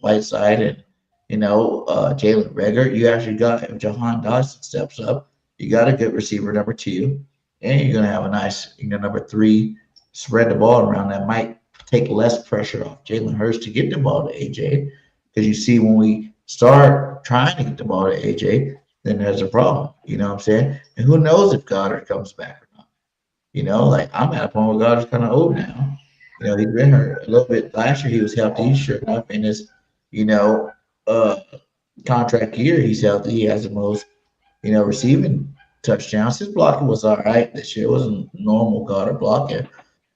Whiteside and Jalen Reagor. You actually got if Jahan Dodson steps up, you got a good receiver number two, and you're gonna have a nice number three. Spread the ball around that might take less pressure off Jalen Hurts to get the ball to AJ. Because you see, when we start trying to get the ball to AJ, then there's a problem. You know what I'm saying? And who knows if Goddard comes back or not? Like I'm at a point where Goddard's kind of old now. He's been hurt a little bit. Last year he was healthy, sure enough. In his, uh, contract year, he's healthy. He has the most, receiving touchdowns. His blocking was all right this year. It wasn't normal Goddard blocking.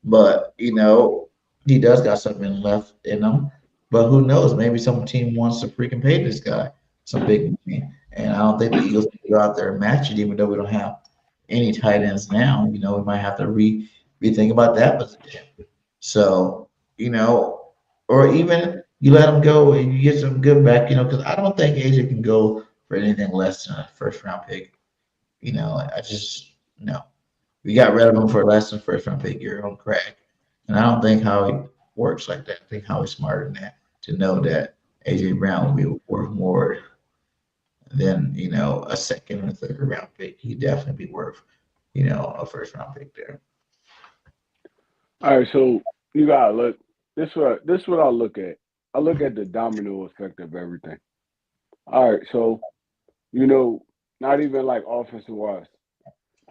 But he does got something left in him. But who knows? Maybe some team wants to freaking pay this guy some big money. And I don't think the Eagles can go out there and match it, even though we don't have any tight ends now. We might have to rethink about that position. So, or even you let him go and you get some good back, because I don't think AJ can go for anything less than a first round pick. I just no. We got rid of him for less than first round pick. You're on crack. And I don't think Howie works like that. I think Howie's smarter than that to know that AJ Brown will be worth more than, a second or third round pick. He'd definitely be worth, a first round pick there. All right, so you gotta look. This what I look at. I look at the domino effect of everything. All right, so not even like offensive wise,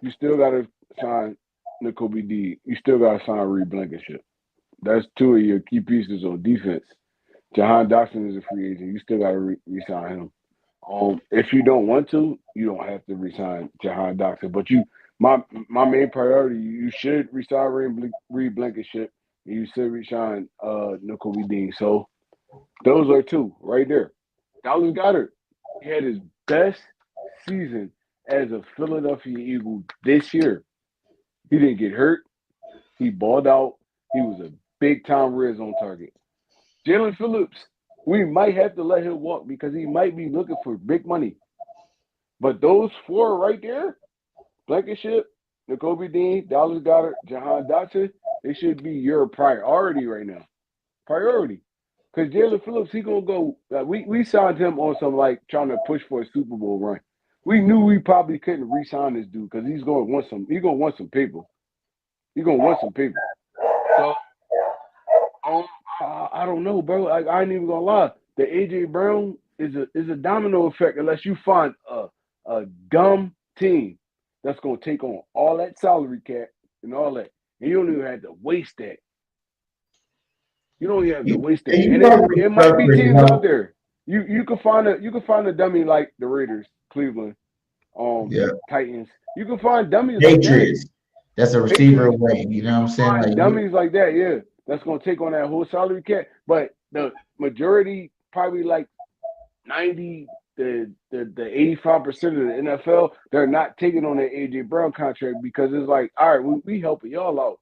you still gotta sign N'Kobe D. You still gotta sign Reed Blankenship. That's two of your key pieces on defense. Jahan Dotson is a free agent. You still gotta re-sign him. If you don't want to, you don't have to resign Jahan Dotson. But my main priority, you should resign Reed Blankenship, and you should resign N'Kobe Dean. So those are two right there. Dallas Goedert, he had his best season as a Philadelphia Eagle this year. He didn't get hurt. He balled out. He was a big time red zone target. Jalen Phillips, we might have to let him walk because he might be looking for big money. But those four right there, Blankenship, N'Kobe Dean, Dallas Goedert, Jahan Dotson, they should be your priority right now. Priority. Because Jalen Phillips, he going to go, we signed him on some trying to push for a Super Bowl run. We knew we probably couldn't re-sign this dude because he's going to want some people. He's going to want some people. So, I don't know, bro. I ain't even going to lie. The A.J. Brown is a domino effect unless you find a dumb team that's going to take on all that salary cap and all that. And you don't even have to waste that. You don't even have to waste that. And it might be teams out there. You can find a dummy like the Raiders, Cleveland, Titans. You can find dummies Patriots. like that. That's a receiver away. You know what I'm saying? Dummies like that, yeah. That's gonna take on that whole salary cap. But the majority, probably 90 the 85% of the NFL, they're not taking on that AJ Brown contract because it's all right, we helping y'all out.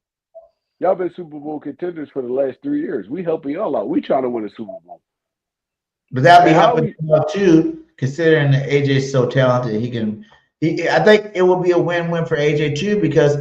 Y'all been Super Bowl contenders for the last 3 years. We helping y'all out. We trying to win a Super Bowl. But that'll be helping too, considering that AJ's so talented. I think it would be a win-win for AJ too, because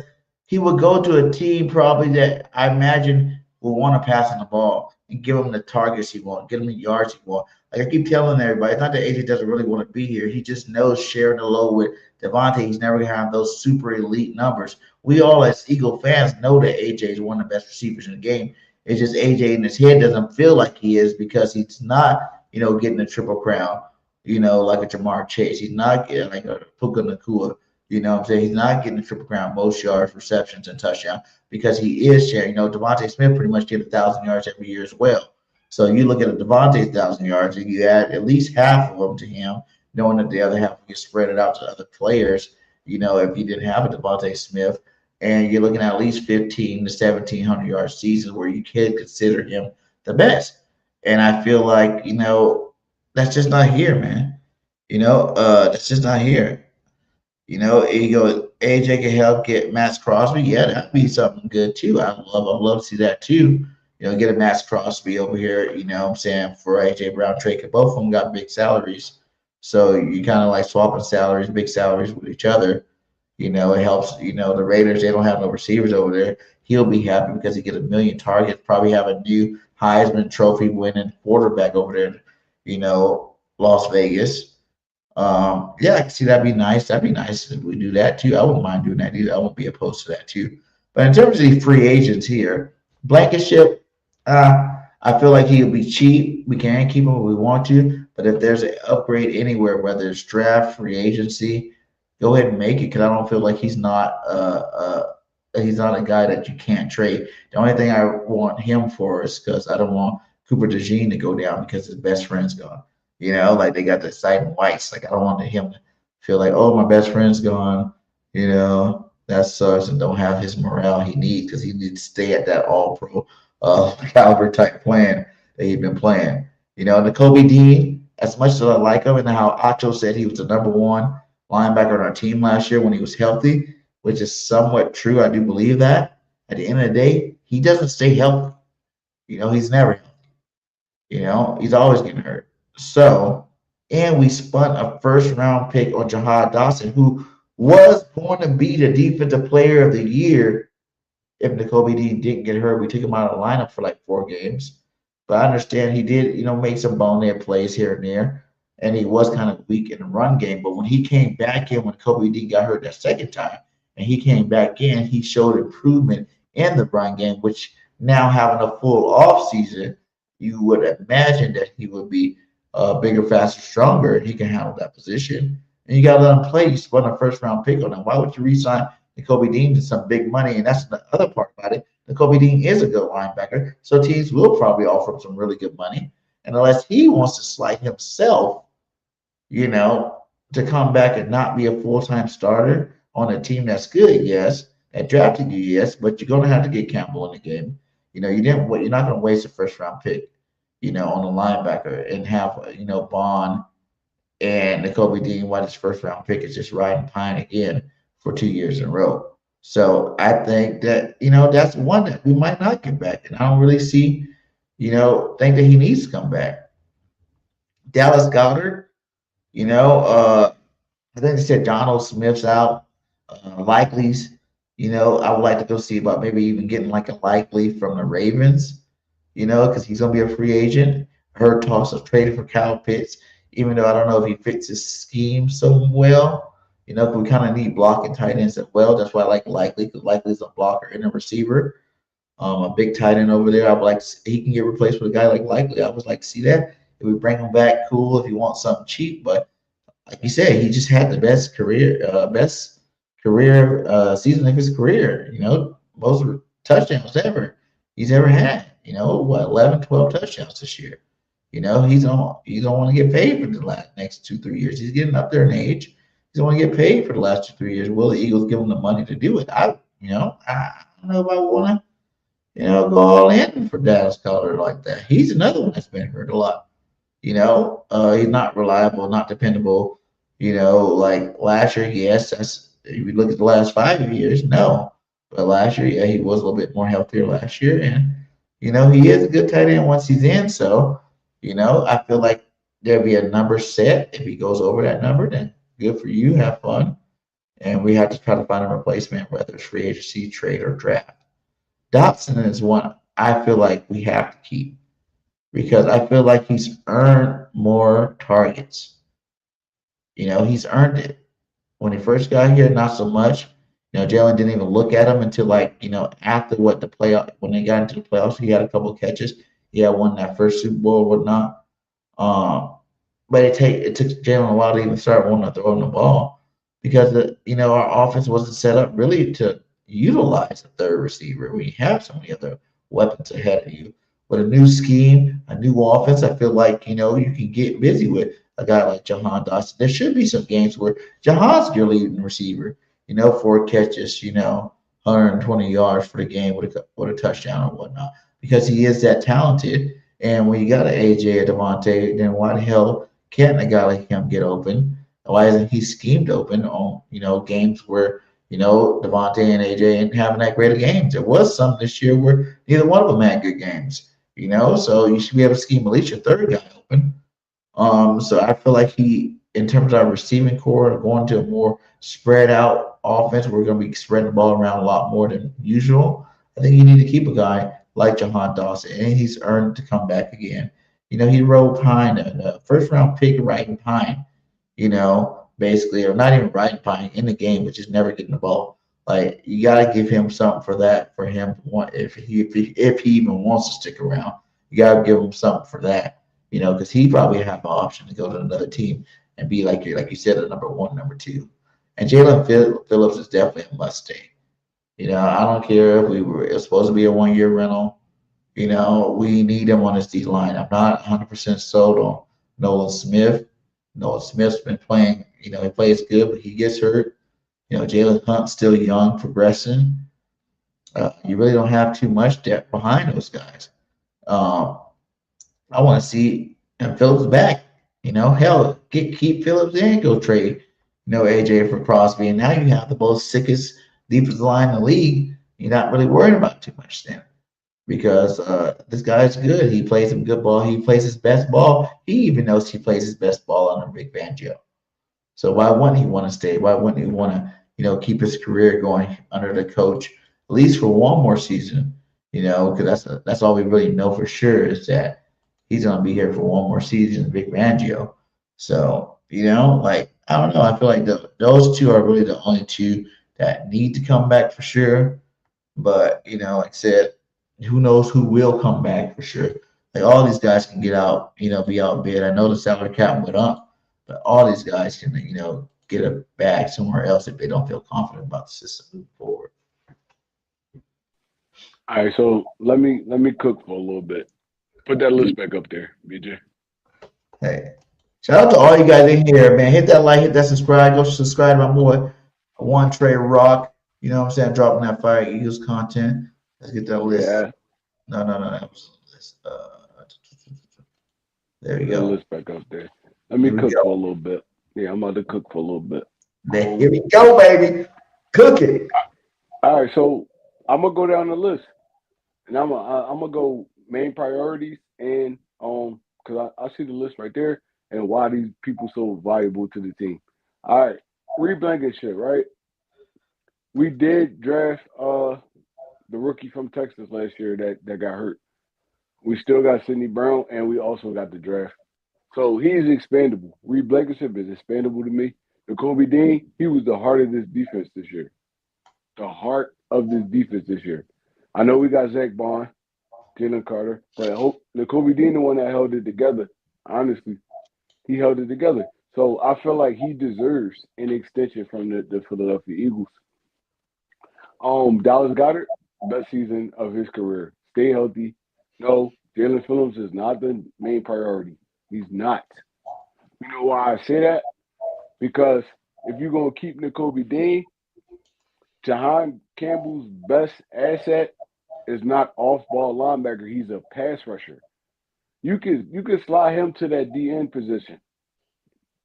he would go to a team probably that I imagine will want to pass on the ball and give him the targets he wants, give him the yards he wants. Like I keep telling everybody, it's not that AJ doesn't really want to be here. He just knows sharing the load with Devontae, he's never going to have those super elite numbers. We all as Eagle fans know that AJ is one of the best receivers in the game. It's just AJ in his head doesn't feel like he is because he's not, getting a triple crown, like a Jamar Chase. He's not getting like a Puka Nakua. You know what I'm saying? He's not getting the triple crown, most yards, receptions, and touchdown because he is sharing. Devontae Smith pretty much get 1,000 yards every year as well. So you look at a Devontae's 1,000 yards and you add at least half of them to him, knowing that the other half you spread it out to other players, if you didn't have a Devontae Smith, and you're looking at least 1,500 to 1,700 yard seasons where you can consider him the best. And I feel like, that's just not here, man. That's just not here. AJ can help get Max Crosby. Yeah, that'd be something good too. I'd love to see that too. get a Max Crosby over here, I'm saying, for AJ Brown trade, because both of them got big salaries. So you kind of like swapping salaries, big salaries with each other. It helps, the Raiders, they don't have no receivers over there. He'll be happy because he get a million targets, probably have a new Heisman Trophy winning quarterback over there, Las Vegas. Yeah, I can see that'd be nice. That'd be nice if we do that too. I wouldn't mind doing that either. I won't be opposed to that too. But in terms of these free agents here, Blankenship, I feel like he'll be cheap. We can keep him if we want to, but if there's an upgrade anywhere, whether it's draft, free agency, go ahead and make it, because I don't feel like he's not a guy that you can't trade. The only thing I want him for is because I don't want Cooper DeJean to go down because his best friend's gone. Like they got the side whites. Like I don't want him to feel like, oh, my best friend's gone. That sucks, and don't have his morale he needs, because he needs to stay at that all-pro caliber type plan that he's been playing. The Kobe Dean, as much as I like him, and how Acho said he was the number one linebacker on our team last year when he was healthy, which is somewhat true. I do believe that. At the end of the day, he doesn't stay healthy. He's never healthy. He's always getting hurt. So, and we spun a first-round pick on Jahad Dawson, who was going to be the defensive player of the year if N'Kobe Dean didn't get hurt. We took him out of the lineup for like 4 games. But I understand he did, make some bonehead plays here and there, and he was kind of weak in the run game. But when he came back in, when Kobe Dean got hurt that second time, and he came back in, he showed improvement in the run game, which now having a full off season, you would imagine that he would be bigger, faster, stronger, and he can handle that position. And you got to let him play. You spent a first-round pick on him. Why would you re-sign N'Kobe Dean to some big money? And that's the other part about it. N'Kobe Dean is a good linebacker, so teams will probably offer him some really good money. And unless he wants to slide himself, to come back and not be a full-time starter on a team that's good, yes, that drafted you, yes, but you're going to have to get Campbell in the game. You're not going to waste a first-round pick, on a linebacker and have, Bond and N'Kobe Dean, while his first-round pick is just riding pine again for 2 years in a row. So I think that, that's one that we might not get back. And I don't really see, think that he needs to come back. Dallas Goedert, I think they said Donald Smith's out. Likely's, I would like to go see about maybe even getting like a Likely from the Ravens, because he's going to be a free agent. I heard talks of trading for Kyle Pitts, even though I don't know if he fits his scheme so well. We kind of need blocking tight ends as well. That's why I like Likely, because Likely's a blocker and a receiver. A big tight end over there. I would like he can get replaced with a guy like Likely. I was like, see that? If we bring him back, cool. If you want something cheap, but like you said, he just had the best career season of his career. Most touchdowns he's ever had. 11, 12 touchdowns this year. He don't want to get paid for the next 2-3 years. He's getting up there in age. He don't want to get paid for the last 2-3 years. Will the Eagles give him the money to do it? I don't know if I want to, go all in for Dallas Goedert like that. He's another one that's been hurt a lot. He's not reliable, not dependable. Like last year, yes, if you look at the last 5 years, no. But last year, yeah, he was a little bit more healthier last year. And, he is a good tight end once he's in. So, I feel like there'll be a number set. If he goes over that number, then good for you. Have fun. And we have to try to find a replacement, whether it's free agency, trade, or draft. Dobson is one I feel like we have to keep, because I feel like he's earned more targets. He's earned it. When he first got here, not so much. Jalen didn't even look at him until after the playoff, when they got into the playoffs, he had a couple of catches. He had one that first Super Bowl or whatnot. But it took Jalen a while to even start wanting to throw him the ball, because our offense wasn't set up really to utilize a third receiver. We have so many other weapons ahead of you. With a new scheme, a new offense, I feel like you can get busy with a guy like Jahan Dawson. There should be some games where Jahan's your leading receiver. 4 catches, 120 yards for the game with a touchdown or whatnot, because he is that talented. And when you got an AJ or Devontae, then why the hell can't a guy like him get open? Why isn't he schemed open on, games where, Devontae and AJ ain't having that great of games. There was some this year where neither one of them had good games. So you should be able to scheme at least your third guy open. So I feel like in terms of our receiving core, going to a more spread out offense, we're going to be spreading the ball around a lot more than usual. I think you need to keep a guy like Jahan Dawson, and he's earned to come back again. He rode behind a first round pick right behind, basically, or not even right behind in the game, but just never getting the ball. Like you got to give him something for that, for him to want if he even wants to stick around. You got to give him something for that because he probably have an option to go to another team and be like you said, a number one, number two. And Jalen Phillips is definitely a must stay. I don't care if it was supposed to be a 1 year rental. We need him on this D line. I'm not 100% sold on Nolan Smith. Nolan Smith's been playing. He plays good, but he gets hurt. Jalen Hunt's still young, progressing. You really don't have too much depth behind those guys. I want to see Phillips back. Hell, keep Phillips and go trade, AJ for Crosby, and now you have the most sickest defensive line in the league. You're not really worried about too much then, because this guy's good. He plays some good ball. He plays his best ball. He even knows he plays his best ball under Vic Fangio. So why wouldn't he want to stay? Why wouldn't he want to, keep his career going under the coach at least for one more season? Because that's all we really know for sure is that he's going to be here for one more season, Vic Fangio. So, I don't know. I feel like those two are really the only two that need to come back for sure. But, like I said, who knows who will come back for sure. Like all these guys can get out, be outbid. I know the salary cap went up, but all these guys can, get a bag somewhere else if they don't feel confident about the system moving forward. All right, so let me cook for a little bit. Put that list back up there, BJ. Hey, shout out to all you guys in here, man. Hit that like, hit that subscribe. Go subscribe to my boy, One Trey Rock. You know what I'm saying? Dropping that Fire Eagles content. Let's get that list. Yeah. No. That was the list. There you Put go. that list back up there. Let me cook for a little bit. Yeah, I'm about to cook for a little bit. Here we go, baby. Cook it. All right, so I'm gonna go down the list, and I'm gonna go main priorities and because I see the list right there and why these people so valuable to the team. All right, Reed Blankenship, right? We did draft the rookie from Texas last year that got hurt. We still got Sidney Brown, and we also got the draft. So he's expandable. Reed Blankenship is expandable to me. Kobe Dean, he was the heart of this defense this year. The heart of this defense this year. I know we got Zach Bond, Jalen Carter, but I hope Kobe Dean, the one that held it together. Honestly, he held it together. So I feel like he deserves an extension from the Philadelphia Eagles. Dallas Goedert, best season of his career. Stay healthy. No, Jalen Phillips is not the main priority. He's not. You know why I say that? Because if you're going to keep Nakobe Dean, Jahan Campbell's best asset is not off-ball linebacker. He's a pass rusher. You can slide him to that DN position.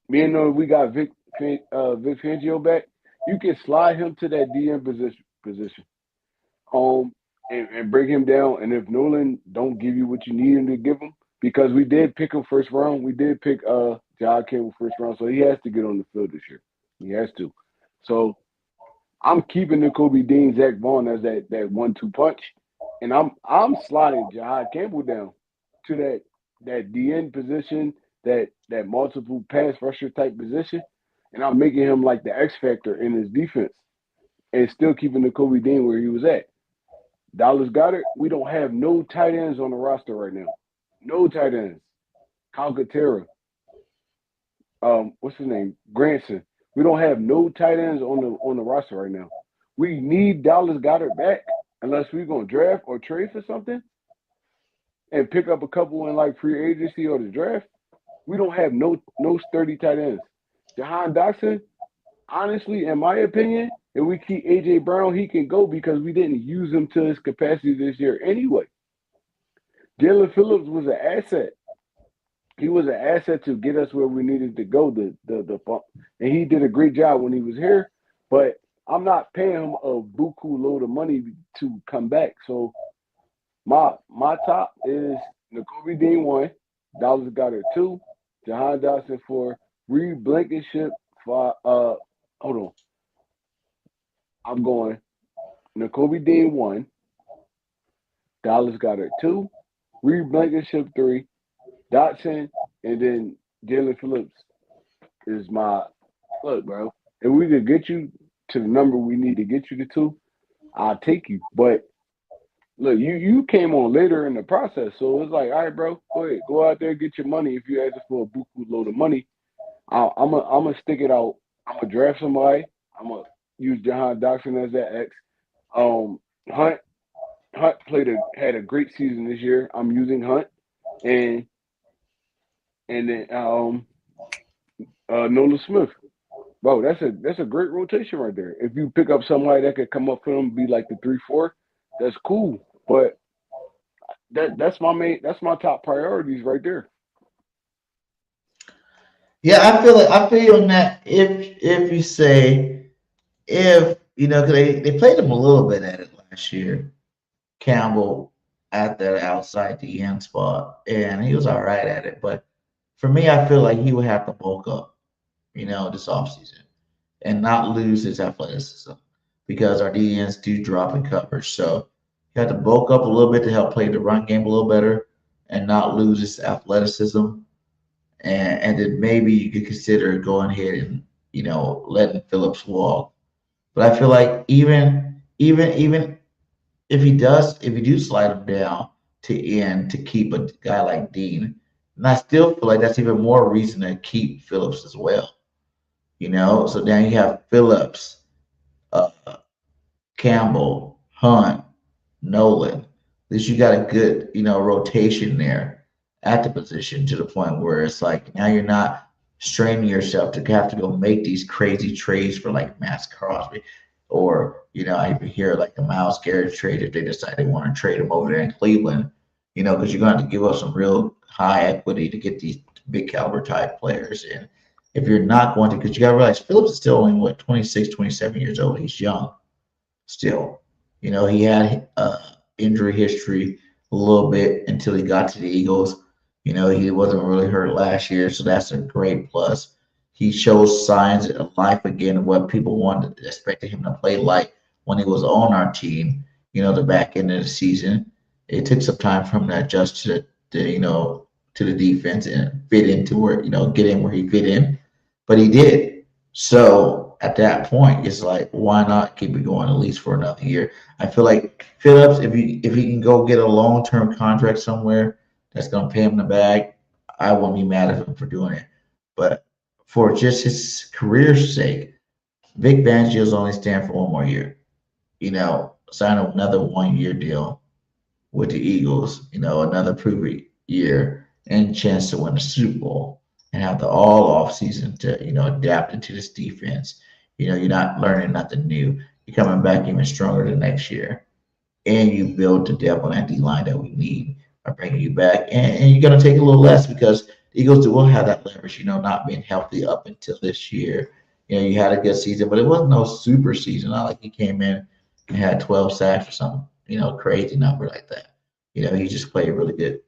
Me and we got Vic Fangio back. You can slide him to that DN position. And bring him down. And if Nolan don't give you what you need him to give him, because we did pick him first round, we did pick John Campbell first round, so he has to get on the field this year. He has to. So I'm keeping Nakobe Dean, Zach Vaughn as that 1-2 punch, and I'm sliding John Campbell down to that DN position, that multiple pass rusher type position, and I'm making him like the X factor in his defense, and still keeping Nakobe Dean where he was at. Dallas Goedert, we don't have no tight ends on the roster right now. No tight ends. Calcaterra. What's his name? Granson. We don't have no tight ends on the roster right now. We need Dallas Goedert back unless we're gonna draft or trade for something and pick up a couple in like free agency or the draft. We don't have no sturdy tight ends. Jahan Dotson, honestly, in my opinion, if we keep A.J. Brown, he can go because we didn't use him to his capacity this year anyway. Jalen Phillips was an asset. He was an asset to get us where we needed to go. And he did a great job when he was here. But I'm not paying him a buku load of money to come back. So my top is N'Kobe Dean 1, Dallas Goddard 2, Jahan Dotson 4, Reed Blankenship 5. Hold on. I'm going N'Kobe Dean 1, Dallas Goddard 2, Reed Blankenship 3, Dotson, and then Jalen Phillips is my look, bro. If we could get you to the number we need to get you to, I'll take you. But look, you came on later in the process, so it's like, all right, bro, go ahead, go out there and get your money. If you ask for a buku load of money, I'm gonna stick it out. I'm gonna draft somebody. I'm gonna use Jahan Dotson as that X. Um, Hunt had a great season this year. I'm using Hunt and then Nolan Smith. Bro, that's a great rotation right there. If you pick up somebody that could come up for them, be like the 3-4, that's cool. But that's my top priorities right there. Yeah, I feel on that. If you say if you know, 'cause they played him a little bit at it last year. Campbell at that outside the end spot, and he was all right at it. But for me, I feel like he would have to bulk up, this offseason and not lose his athleticism because our DNs do drop in coverage. So he had to bulk up a little bit to help play the run game a little better and not lose his athleticism. And then maybe you could consider going ahead and letting Phillips walk. But I feel like even if you do slide him down to end to keep a guy like Dean, and I still feel like that's even more reason to keep Phillips as well. So now you have Phillips, uh, Campbell, Hunt, Nolan. At least you got a good, rotation there at the position to the point where it's like now you're not straining yourself to have to go make these crazy trades for like Max Crosby. Or, I even hear like a Miles Garrett trade if they decide they want to trade him over there in Cleveland, because you're going to have to give up some real high equity to get these big caliber type players. And if you're not going to, because you got to realize Phillips is still only, 26, 27 years old. He's young still. He had injury history a little bit until he got to the Eagles. He wasn't really hurt last year, so that's a great plus. He shows signs of life again of what people wanted, expected him to play like when he was on our team. The back end of the season, it took some time for him to adjust to the defense and fit into where get in where he fit in, but he did. So at that point, it's like, why not keep it going at least for another year? I feel like Phillips, if he can go get a long-term contract somewhere that's going to pay him the bag, I won't be mad at him for doing it. But for just his career's sake, Vic Fangio's only stand for one more year. Sign another 1-year deal with the Eagles, another proven year and chance to win the Super Bowl and have the all off season to, adapt into this defense. You're not learning nothing new. You're coming back even stronger the next year. And you build the depth on that D line that we need by bringing you back. And you're going to take a little less because the Eagles will have that leverage, not being healthy up until this year. You had a good season, but it wasn't no super season. Not like he came in and had 12 sacks or something, crazy number like that. He just played really good,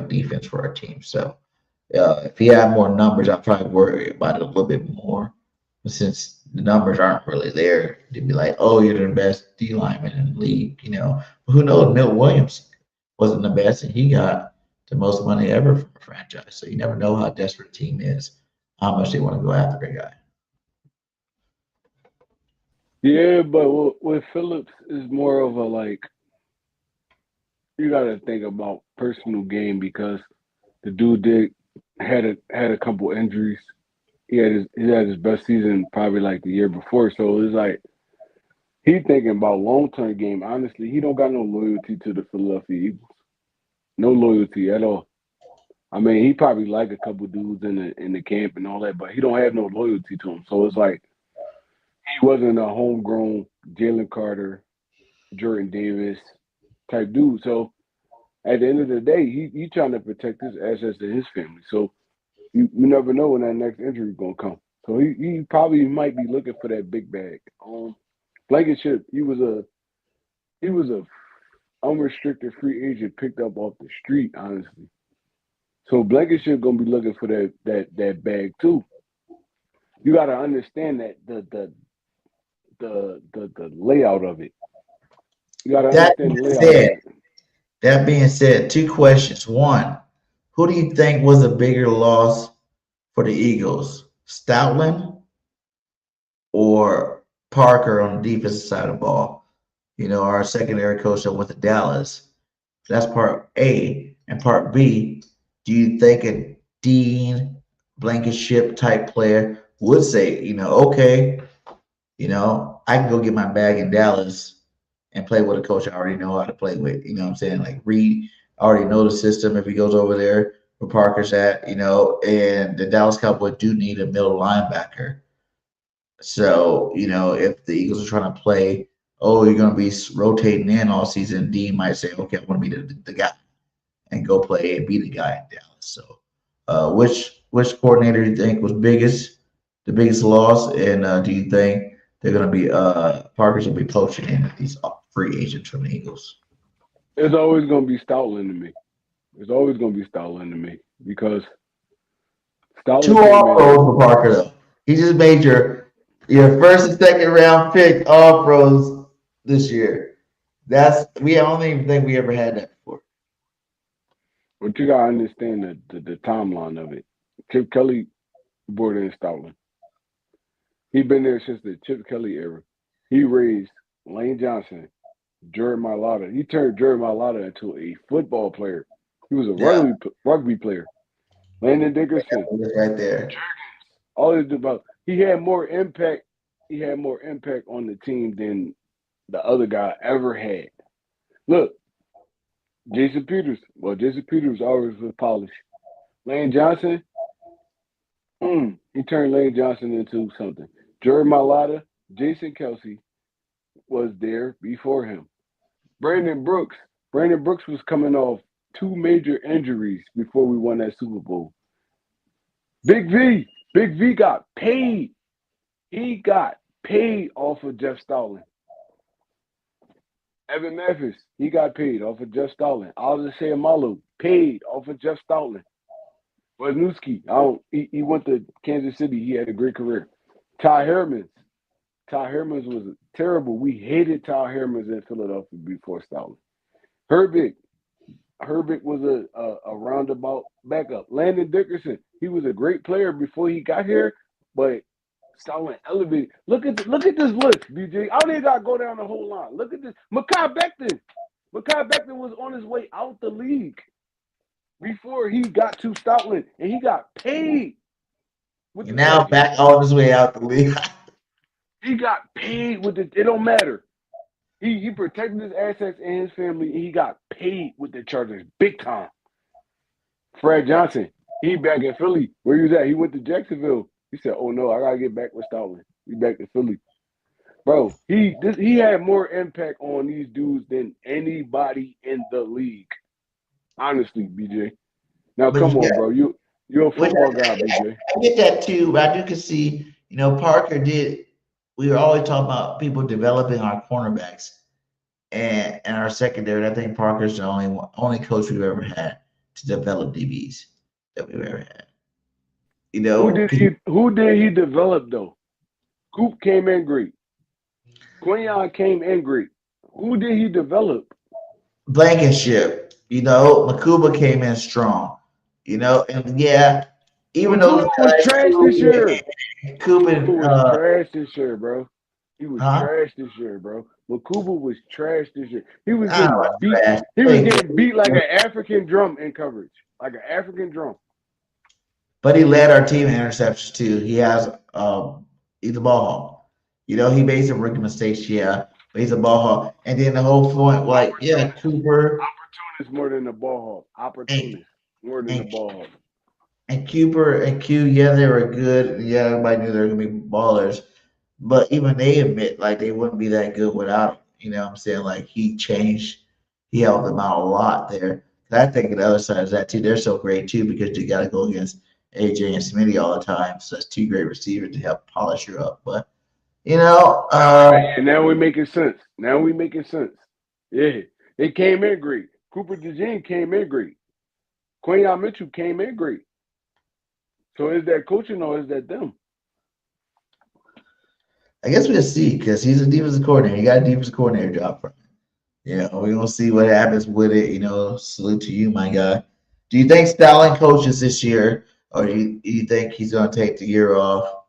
defense for our team. So if he had more numbers, I'd probably worry about it a little bit more. But since the numbers aren't really there, they'd be like, oh, you're the best D lineman in the league, But who knows? Milt Williams wasn't the best, and he got the most money ever from a franchise. So you never know how desperate a team is, how much they want to go after a guy. Yeah, but with Phillips is more of a like you got to think about personal game because the dude had a couple injuries. He had his best season probably like the year before. So it's like he thinking about long-term game. Honestly, he don't got no loyalty to the Philadelphia Eagles. No loyalty at all. I mean, he probably like a couple dudes in the camp and all that, but he don't have no loyalty to them. So it's like he wasn't a homegrown Jalen Carter, Jordan Davis type dude. So at the end of the day, he trying to protect his assets to his family. So you never know when that next injury is gonna come. So he probably might be looking for that big bag. Blankenship, he was a unrestricted free agent picked up off the street, honestly. So Blankenship gonna be looking for that bag too. You gotta understand that the layout of it. You gotta That understand being the layout of said, it. that being said, two questions. One, who do you think was a bigger loss for the Eagles? Stoutland or Parker on the defensive side of the ball? You know, our secondary coach that went to Dallas. That's part A. And part B, do you think a Dean Blankenship type player would say, okay, I can go get my bag in Dallas and play with a coach I already know how to play with. You know what I'm saying? Like Reed already know the system if he goes over there where Parker's at, and the Dallas Cowboys do need a middle linebacker. So, if the Eagles are trying to play, oh, you're going to be rotating in all season, Dean might say, okay, I want to be the guy and go play and be the guy in Dallas. So, which coordinator do you think was the biggest loss, and do you think they're going to be Parker's going to be poaching in these free agents from the Eagles? It's always gonna be Stoutland to me. It's always gonna be Stoutland to me because Two Stoutland came all in pros here. for Parker though. He just made your first and second round pick all pros this year. I don't even think we ever had that before. But you gotta understand the timeline of it. Chip Kelly brought in Stoutland. He been there since the Chip Kelly era. He raised Lane Johnson, Jared Mailata. He turned Jared Mailata into a football player. He was a Yeah, rugby player. Landon Dickerson, right there. all this about. He had more impact. He had more impact on the team than the other guy ever had. Look, Jason Peters. Well, Jason Peters always was polished. Lane Johnson, he turned Lane Johnson into something. Jared Mailata, Jason Kelsey was there before him. Brandon Brooks. Brandon Brooks was coming off two major injuries before we won that Super Bowl. Big V. Big V got paid. He got paid off of Jeff Stoutland. Evan Memphis, he got paid off of Jeff Stoutland. Alvin Sayamalu, paid off of Jeff Stoutland. Wisniewski, he went to Kansas City. He had a great career. Ty Hermans. Ty Hermans was terrible. We hated Ty Hermans in Philadelphia before Stoutland. Herbig was a roundabout backup. Landon Dickerson, he was a great player before he got here, but Stoutland elevated. Look at this list, BJ. I don't even gotta go down the whole line. Look at this. Mekhi Becton. Mekhi Becton was on his way out the league before he got to Stoutland, and he got paid. Now back on his way out the league. He got paid with it. It don't matter. He protected his assets and his family, and he got paid with the Chargers big time. Fred Johnson, he back in Philly. Where he was at? He went to Jacksonville. He said, "Oh no, I gotta get back with Stoutland. He back to Philly." Bro, he had more impact on these dudes than anybody in the league. Honestly, BJ. Now But come on, bro. You're a football guy, BJ. I get that too, but I do can see, Parker did. We were always talking about people developing our cornerbacks and our secondary. I think Parker's the only coach we've ever had to develop DBs that we've ever had. Who did he develop though? Coop came in great. Quinyon came in great. Who did he develop? Blankenship, Makuba came in strong, and yeah, even though Makuba was trash this year. Makuba was trash this year, bro. He was huh? trash this year, bro. Makuba was trash this year. He was I getting don't beat. trash. He was getting beat like an African drum in coverage, like an African drum. But he led our team in interceptions too. He has he's a ball hawk. He made some rookie mistakes, yeah, but he's a ball hawk. And then the whole point, like, yeah, Cooper, Opportunist more than the ball hawk. Opportunist more than the and ball hawk. and Cooper and Q, yeah, they were good. Yeah, everybody knew they were gonna be ballers. But even they admit like they wouldn't be that good without him. You know what I'm saying? Like he helped them out a lot there. And I think the other side is that too. They're so great too because you gotta go against AJ and Smitty all the time. So that's two great receivers to help polish you up. But You know, And now we're making sense. Now we making sense. Yeah, they came in great. Cooper DeJean came in great. Quayon Mitchell came in great. So is that coaching or is that them? I guess we'll see because he's a defensive coordinator. He got a defensive coordinator job for him. You know, we're gonna see what happens with it. You know, salute to you, my guy. Do you think Stalin coaches this year, or you think he's gonna take the year off?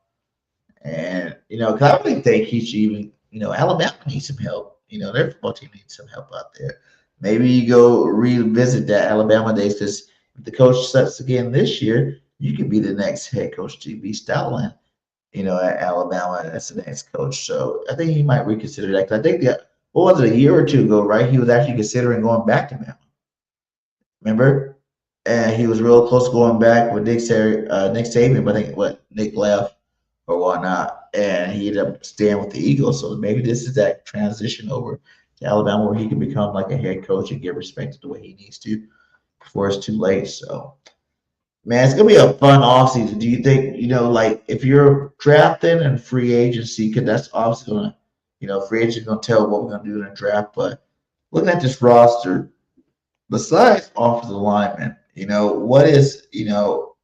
And you know, 'cause I really think he should even. You know, Alabama needs some help. You know, their football team needs some help out there. Maybe you go revisit that Alabama days because if the coach sucks again this year, you could be the next head coach to be Stalin. You know, at Alabama as the next coach. So I think he might reconsider that. 'Cause I think what was it, a year or two ago, right? He was actually considering going back to Bama. Remember? And he was real close to going back with Nick Saban, but I think Nick left or whatnot, and he ended up staying with the Eagles. So maybe this is that transition over to Alabama where he can become like a head coach and get respected the way he needs to before it's too late. So man, it's gonna be a fun offseason. Do you think, you know, like if you're drafting and free agency, because that's obviously gonna, you know, free agents gonna tell what we're gonna do in the draft. But looking at this roster, besides offensive linemen, you know, what is, you know,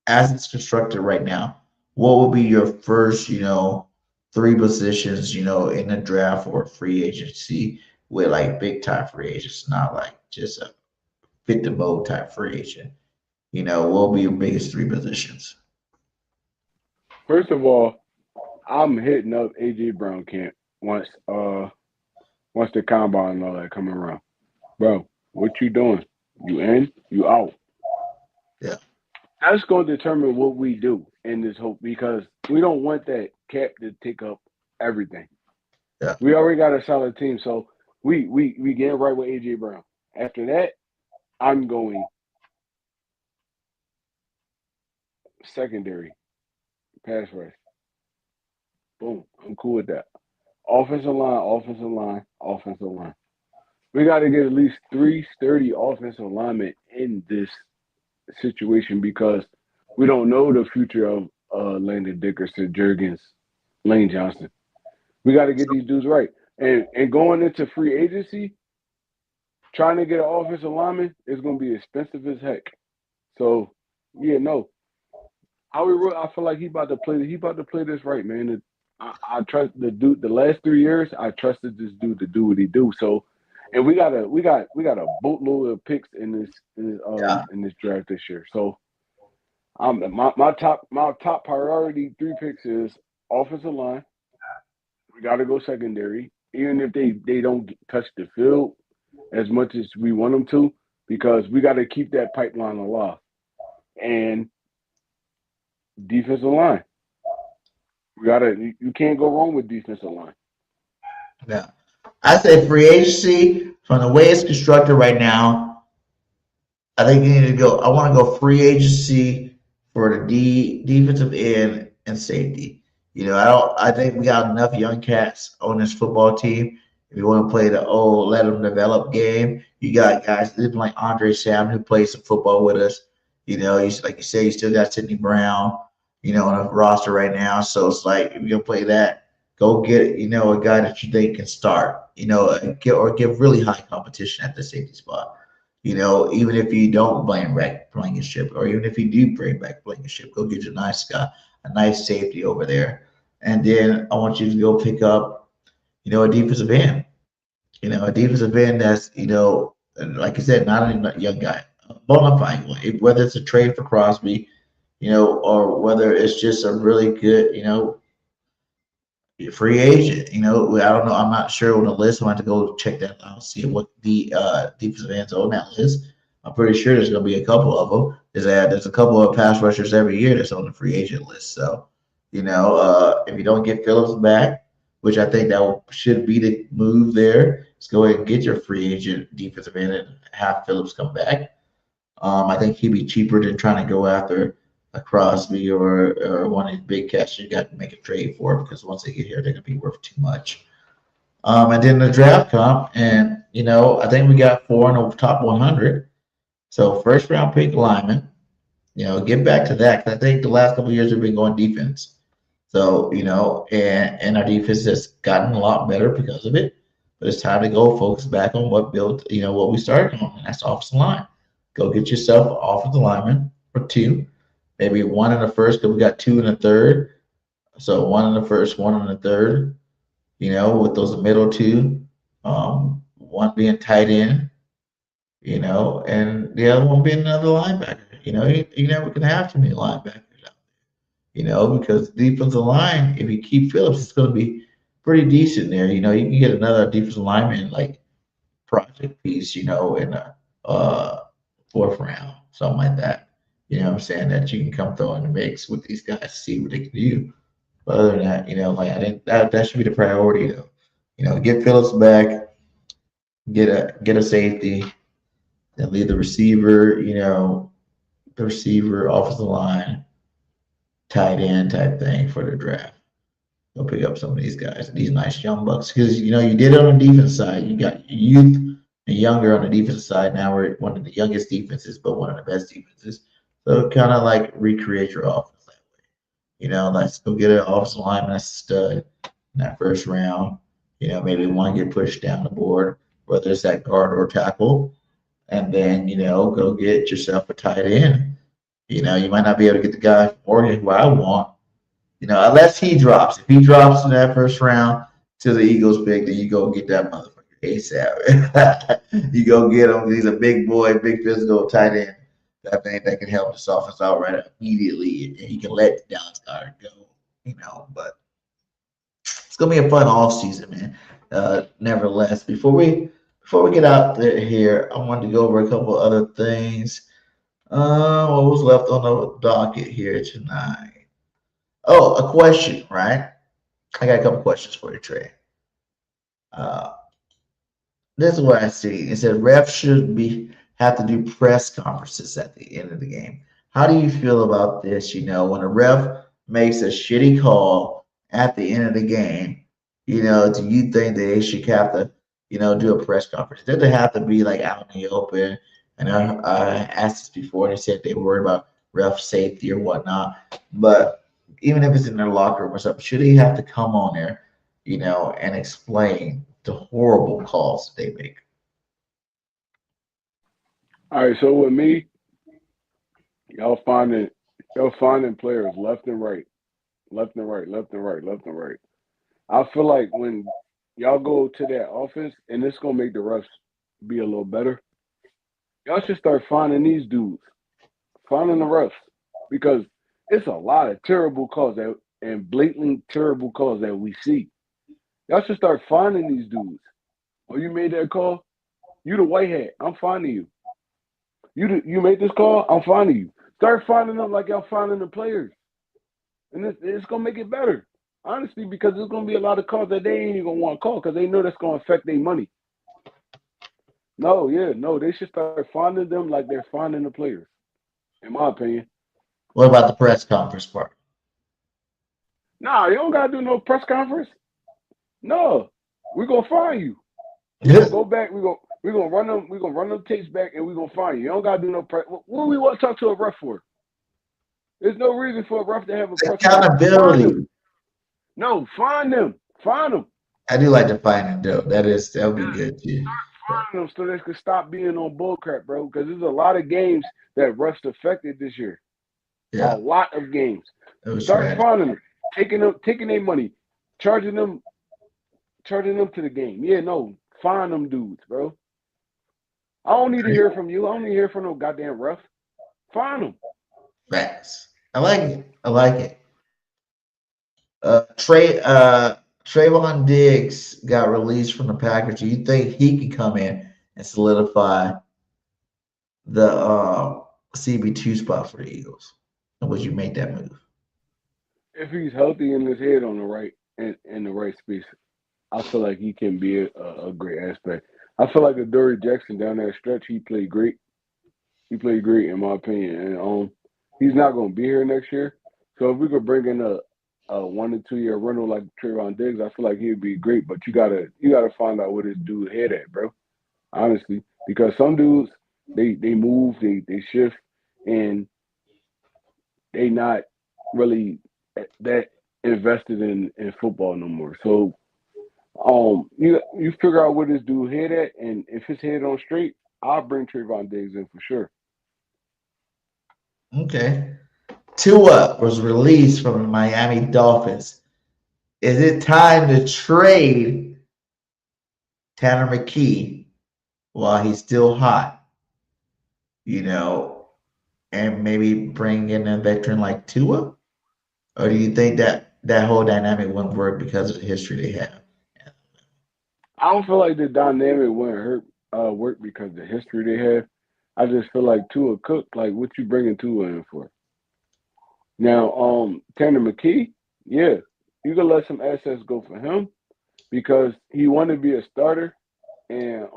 as it's constructed right now, what will be your first, you know, three positions, you know, in the draft or free agency with like big time free agents, not like just a fit the mold type free agent? You know, what will be your biggest three positions? First of all, I'm hitting up AJ Brown camp once the combine and all that come around. Bro, what you doing? You in? You out? Yeah. That's going to determine what we do in this hope because we don't want that cap to take up everything. Yeah. We already got a solid team, so we get right with AJ Brown. After that, I'm going secondary pass rush. Boom. I'm cool with that. Offensive line, offensive line, offensive line. We got to get at least three sturdy offensive linemen in this situation because we don't know the future of Landon Dickerson, Jurgens, Lane Johnson. We got to get these dudes right. And going into free agency, trying to get an offensive lineman is going to be expensive as heck. So, yeah, no. I feel like he about to play. He about to play this right, man. I trust the dude. The last 3 years, I trusted this dude to do what he do. So, and we got a boatload of picks in this draft this year. So, my top priority three picks is offensive line. We got to go secondary, even if they don't touch the field as much as we want them to, because we got to keep that pipeline alive. And defensive line. You can't go wrong with defensive line. Yeah. I say free agency from the way it's constructed right now. I think you need to go. I want to go free agency for the defensive end and safety. You know, I think we got enough young cats on this football team. If you want to play the let them develop game, you got guys like Andre Sam who plays some football with us. You know, like you say, you still got Sidney Brown, you know, on the roster right now. So it's like if you're gonna play that, go get, you know, a guy that you think can start, you know, or give really high competition at the safety spot. You know, even if you don't bring back Blankenship, or even if you do bring back Blankenship, go get a nice guy, a nice safety over there. And then I want you to go pick up, you know, a defensive end. You know, a defensive end that's, you know, like I said, not a young guy, a bona fide one. Whether it's a trade for Crosby, you know, or whether it's just a really good, you know, free agent. You know, I don't know. I'm not sure on the list. I have to go check that out, see what the defensive ends on that list. I'm pretty sure there's going to be a couple of them. There's a couple of pass rushers every year that's on the free agent list. So, you know, if you don't get Phillips back, which I think that should be the move there, just go ahead and get your free agent defensive end and have Phillips come back. I think he'd be cheaper than trying to go after a Crosby or one of these big cats you got to make a trade for because once they get here, they're going to be worth too much. And then the draft comp, and, you know, I think we got 4 in the top 100. So first round pick lineman, you know, get back to that because I think the last couple of years we've been going defense. So, and our defense has gotten a lot better because of it. But it's time to go focus back on what we started on, and that's offensive line. Go get yourself an offensive lineman or two, maybe one in the first, because we got two in the third. So one in the first, one in the third, with those middle two, one being tight end, and the other one being another linebacker. You never can have too many linebackers because the defensive line, if you keep Phillips, it's going to be pretty decent there. You can get another defensive lineman like project piece, in a fourth round, something like that. You know what I'm saying? That you can come throw in the mix with these guys, see what they can do. But other than that, I think that should be the priority though. Get Phillips back, get a safety, then leave the receiver, offensive line, tight end type thing for the draft. Go pick up some of these guys, these nice young bucks. Because you did it on the defense side. You got youth and younger on the defense side. Now we're one of the youngest defenses, but one of the best defenses. So kind of like recreate your offense that way. Let's go get an offensive lineman that's a stud in that first round. Maybe one get pushed down the board, whether it's that guard or tackle. And then, go get yourself a tight end. You might not be able to get the guy from Oregon who I want, unless he drops. If he drops in that first round to the Eagles pick, then you go get that motherfucker ASAP. You go get him. He's a big boy, big physical tight end. That thing that can help this offense out right immediately, and he can let Dallas Goedert go. But it's gonna be a fun off season, man. Nevertheless, before we get out there here, I wanted to go over a couple other things. What was left on the docket here tonight? Oh, a question, right? I got a couple questions for you, Trey. This is what I see. It said refs should have to do press conferences at the end of the game. How do you feel about this? When a ref makes a shitty call at the end of the game, do you think they should have to, do a press conference? Does it have to be like out in the open? And I asked this before, and they said they were worried about ref safety or whatnot. But even if it's in their locker room or something, should he have to come on there, and explain the horrible calls they make? All right, so with me, y'all finding players left and right, left and right, left and right, left and right. I feel like when y'all go to that offense, and it's gonna make the refs be a little better, y'all should start finding these dudes, finding the refs, because it's a lot of terrible calls and blatantly terrible calls that we see. Y'all should start finding these dudes. Oh, you made that call? You the white hat. I'm finding you. You made this call? I'm finding you. Start finding them like y'all finding the players. And it's going to make it better. Honestly, because there's going to be a lot of calls that they ain't even going to want to call because they know that's going to affect their money. No, they should start finding them like they're finding the players, in my opinion. What about the press conference part? Nah, you don't got to do no press conference. No, we're going to find you. We're going to go back. We're gonna run them tapes back, and we're gonna find you. You don't gotta do no press. What we want to talk to a ref for? There's no reason for a ref to have a press. Accountability. No, find them. Find them. I do like to find them though. That'll be good too. Find them so they can stop being on bullcrap, bro. Because there's a lot of games that refs affected this year. Yeah. A lot of games. Start right. Finding them, taking their money, charging them to the game. Yeah, no, find them dudes, bro. I don't need to hear from you. I don't need to hear from no goddamn ref. Find them. Facts. I like it. Trayvon Diggs got released from the Packers. Do you think he can come in and solidify the CB2 spot for the Eagles? And would you make that move? If he's healthy in his head on the right and in the right space, I feel like he can be a great aspect. I feel like Adoree Jackson down that stretch, he played great. He played great in my opinion, and he's not going to be here next year. So if we could bring in a 1 to 2 year rental like Trayvon Diggs, I feel like he'd be great. But you gotta find out where this dude head at, bro. Honestly, because some dudes they move, they shift, and they not really that invested in football no more. So you figure out where this dude head at, and if his head on straight, I'll bring Trayvon Diggs in for sure. Okay. Tua was released from the Miami Dolphins. Is it time to trade Tanner McKee while he's still hot? You know, and maybe bring in a veteran like Tua? Or do you think that that whole dynamic wouldn't work because of the history they have? I don't feel like the dynamic wouldn't work because of the history they have. I just feel like Tua Cook, like what you bringing Tua in for? Now, Tanner McKee, yeah, you can let some assets go for him because he wanted to be a starter, and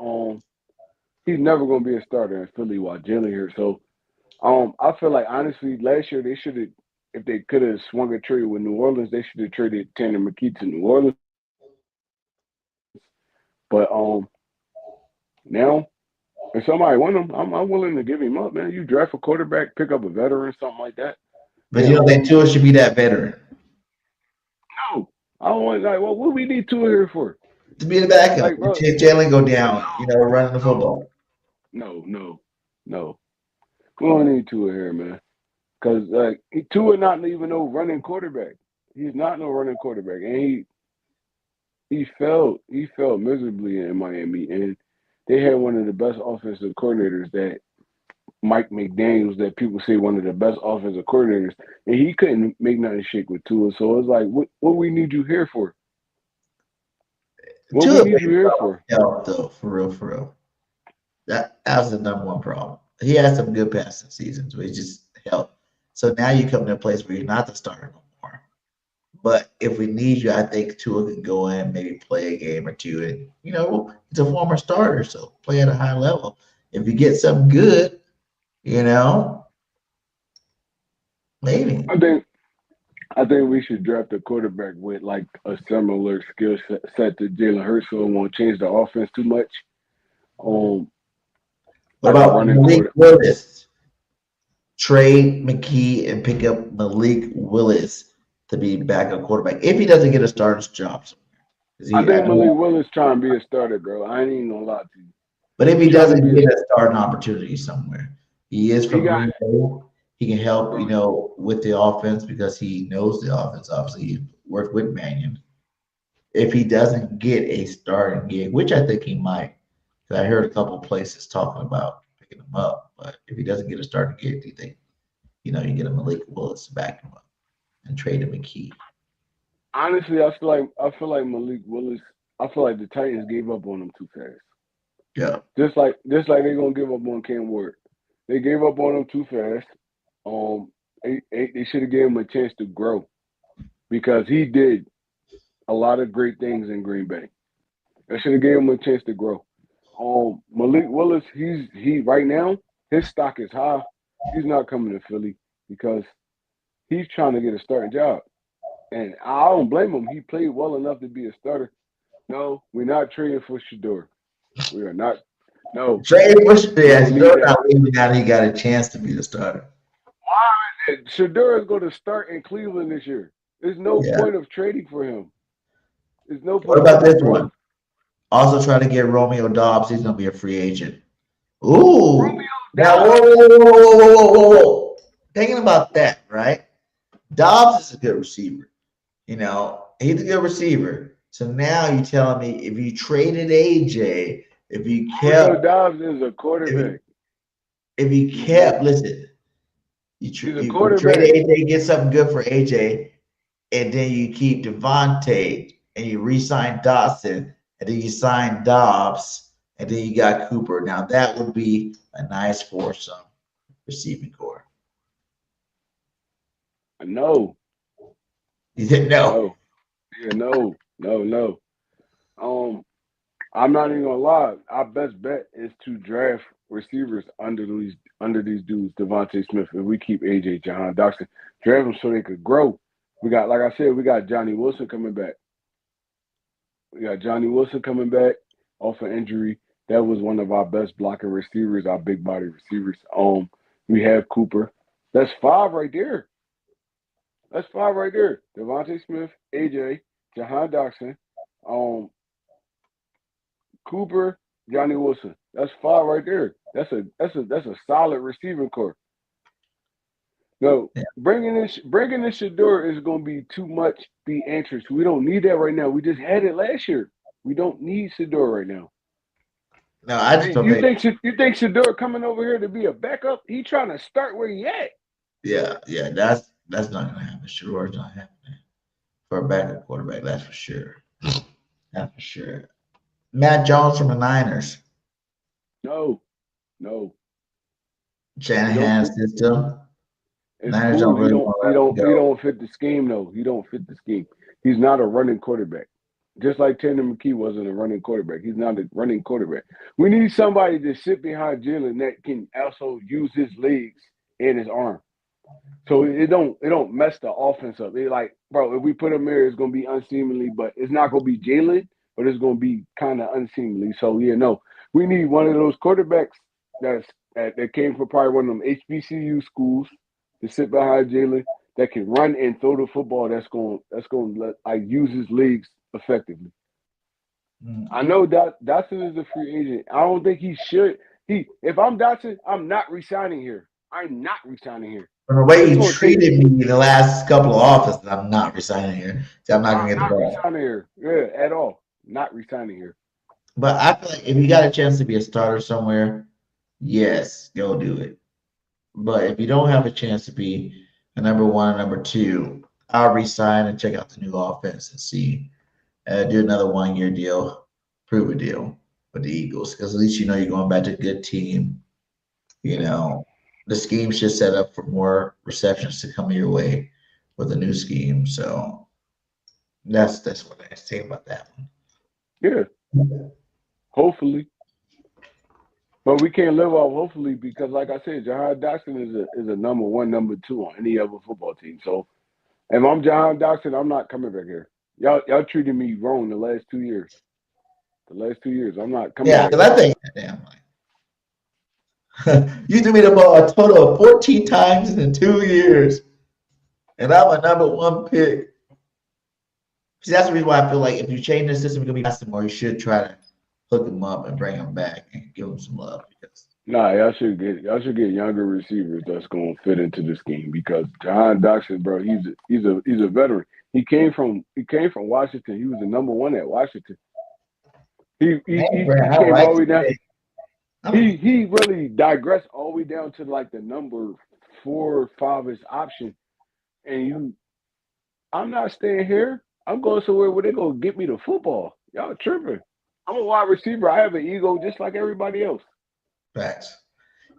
he's never going to be a starter in Philly while Jalen here. So, I feel like honestly, last year they should have, if they could have swung a trade with New Orleans, they should have traded Tanner McKee to New Orleans. But now if somebody want him, I'm willing to give him up, man. You draft a quarterback, pick up a veteran, something like that. But you don't think Tua should be that veteran? No, I don't want like what we need Tua here for? To be the backup. Like, bro, If Jalen go down, running the football. no. We don't need Tua here, man. Because Tua not even no running quarterback. He's not no running quarterback, and he failed miserably in Miami, and they had one of the best offensive coordinators that Mike McDaniels, that people say one of the best offensive coordinators, and he couldn't make nothing shake with Tua. So it's like, what we need you here for? What Tua we need you here for? Health, though, for real. That's the number one problem. He has some good passing seasons, but it's just health. So now you come to a place where you're not the starter no more. But if we need you, I think Tua can go in, maybe play a game or two, and he's a former starter, so play at a high level. If you get something good, maybe. I think we should draft a quarterback with like a similar skill set to Jalen Hurts, so it won't change the offense too much. What like about Malik Willis? Trade McKee and pick up Malik Willis to be backup quarterback if he doesn't get a starter's job somewhere. I think Malik Willis trying to be a starter, bro. I ain't even gonna lie to you. But if he doesn't get a starting opportunity somewhere, he is from Green Bay. He can help, with the offense because he knows the offense. Obviously, he worked with Mannion. If he doesn't get a starting gig, which I think he might, because I heard a couple places talking about picking him up. But if he doesn't get a starting gig, do you think, you get a Malik Willis to back him up and trade him a key? Honestly, I feel like Malik Willis. I feel like the Titans gave up on him too fast. Yeah. Just like they're gonna give up on Cam Ward. They gave up on him too fast. They should have given him a chance to grow because he did a lot of great things in Green Bay. They should have given him a chance to grow. Malik Willis, he right now his stock is high. He's not coming to Philly because he's trying to get a starting job, and I don't blame him. He played well enough to be a starter. No, we're not trading for Shador. We are not. No. Trading for Shador not leaving now. He got a chance to be the starter. Shador is going to start in Cleveland this year. There's no point of trading for him. There's no point. What about this one? Also try to get Romeo Doubs. He's going to be a free agent. Ooh. Now, whoa. Thinking about that, right? Dobbs is a good receiver. He's a good receiver. So now you're telling me if you traded AJ, if you kept Dobbs is a quarterback. If you kept, listen, you trade AJ, get something good for AJ, and then you keep Devontae and you re-sign Dotson, and then you sign Dobbs, and then you got Cooper. Now that would be a nice foursome receiving core. No. You said no. Yeah, no. I'm not even gonna lie. Our best bet is to draft receivers under these dudes, Devontae Smith. If we keep AJ, Jahan Dotson, draft them so they could grow. We got, like I said, we got Johnny Wilson coming back. Off an injury. That was one of our best blocking receivers, our big body receivers. We have Cooper. That's 5 right there. That's 5 right there. Devontae Smith, AJ, Jahan Dotson, Cooper, Johnny Wilson. That's 5 right there. That's a solid receiving core. No, Yeah. bringing in Shador is going to be too much. Be anxious. We don't need that right now. We just had it last year. We don't need Shador right now. No, I just And don't you think. think Shador coming over here to be a backup? He trying to start where he at. Yeah, that's not gonna happen. Sure, it's not happening for a backup quarterback. That's for sure. That's for sure. Matt Jones from the Niners, No, no. He don't Shanahan fit. system. It's Niners cool. don't really want to let him He go. don't fit the scheme though. He don't fit the scheme. He's not a running quarterback. Just like Tanner McKee wasn't a running quarterback. He's not a running quarterback. We need somebody to sit behind Jalen that can also use his legs and his arm. So it don't mess the offense up. It like, bro, if we put him there, it's gonna be unseemly, but it's not gonna be Jalen, but it's gonna be kind of unseemly. So yeah, no, we need one of those quarterbacks that came from probably one of them HBCU schools to sit behind Jalen that can run and throw the football. That's going to like use his legs effectively. Mm. I know that Dotson is a free agent. I don't think he should. If I'm Dotson, I'm not resigning here. I'm not resigning here. From the way It's you going to take. treated me the last couple of offers, I'm not resigning here. So I'm not gonna I'm get the not ball. resigning here. Yeah, at all. Not resigning here. But I feel like if you got a chance to be a starter somewhere, yes, go do it. But if you don't have a chance to be a number one or number two, I'll resign and check out the new offense and see. Do another 1 year deal, prove a deal with the Eagles because at least you know you're going back to a good team. You know, the scheme's just set up for more receptions to come your way with a new scheme. So that's what I say about that Yeah, one. hopefully. But we can't live off hopefully because, like I said, Jahan Dotson is a number one, number two on any other football team. So if I'm Jahan Dotson, I'm not coming back here. Y'all treated me wrong the last 2 years. The last 2 years, I'm not coming Yeah, back because here. I think, damn, you threw me the ball a total of 14 times in 2 years, and I'm a number one pick. See, that's the reason why I feel like if you change the system, you're gonna be faster more. You should try to hook them up and bring them back and give them some love because Nah, y'all should get younger receivers that's gonna fit into the scheme because Jahan Dotson, bro, he's a veteran. He came from Washington. He was the number one at Washington. man, He I came all like the way down. it. I'm He really digressed all the way down to like the number 4 or 5 is option. And I'm not staying here. I'm going somewhere where they're gonna get me the football. Y'all tripping. I'm a wide receiver. I have an ego just like everybody else. facts.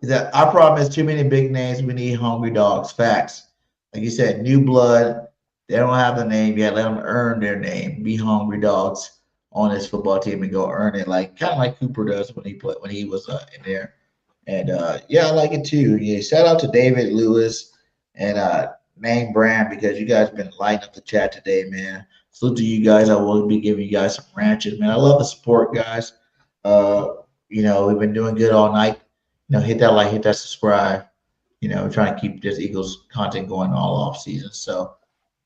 Is that our problem is too many big names. We need hungry dogs. Facts. Like you said, new blood. They don't have the name yet. Let them earn their name. Be hungry dogs on this football team and go earn it. Like kind of like Cooper does when he was in there. And yeah, I like it too. Yeah, shout out to David Lewis and Name Brand because you guys been lighting up the chat today, man. Salute to you guys. I will be giving you guys some ranches, man. I love the support, guys. Uh, we've been doing good all night. Hit that like, hit that subscribe. Trying to keep this Eagles content going all off season. So,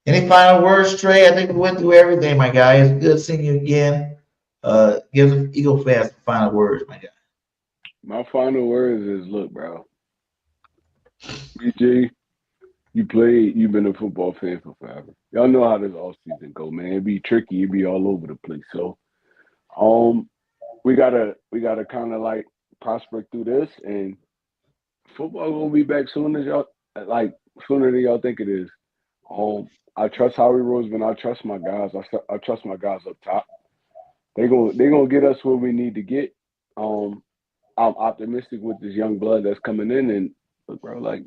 any final words, Trey? I think we went through everything, my guy. It's good seeing you again. Give the Eagle fans the final words, my guy. My final words is look, bro. BJ, you've been a football fan for forever. Y'all know how this off season go, man. It be tricky, it be all over the place. So we gotta kinda like prospect through this and football gonna be back soon as y'all like sooner than y'all think it is. I trust Howie Roseman. I trust my guys. I trust my guys up top. They gonna get us where we need to get. I'm optimistic with this young blood that's coming in, and look, bro, like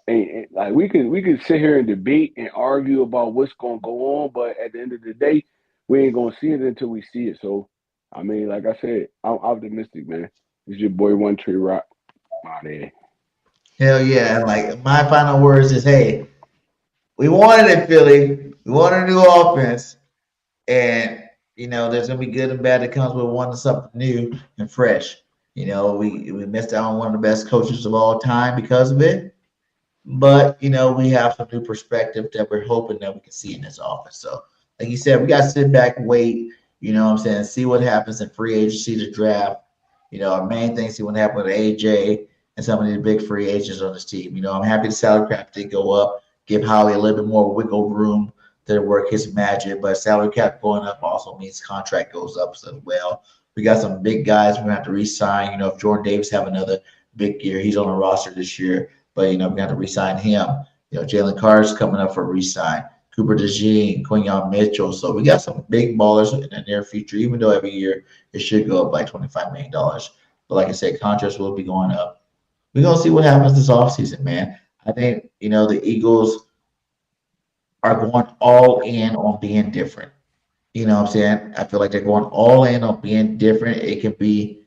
we can sit here and debate and argue about what's gonna go on, but at the end of the day, we ain't gonna see it until we see it. So, I mean, like I said, I'm optimistic, man. It's your boy One Tree Rock. My there. Hell yeah. And like my final words is, hey, we wanted it, Philly. We wanted a new offense. And there's gonna be good and bad that comes with wanting something new and fresh. We missed out on one of the best coaches of all time because of it. But, we have some new perspective that we're hoping that we can see in this offense. So, like you said, we got to sit back and wait, see what happens in free agency, the draft. Our main thing, see what happens with AJ and some of these big free agents on this team. I'm happy the salary cap did go up, give Howie a little bit more wiggle room to work his magic. But salary cap going up also means contract goes up as well. We got some big guys we're going to have to re-sign. If Jordan Davis have another big year, he's on the roster this year. But, we're going to have to re-sign him. Jalen Carter's coming up for a re-sign. Cooper DeJean, Quinyon Mitchell. So we got some big ballers in the near future, even though every year it should go up by $25 million. But like I said, contracts will be going up. We're going to see what happens this offseason, man. I think, the Eagles are going all in on being different. You know what I'm saying? I feel like they're going all in on being different. It can be,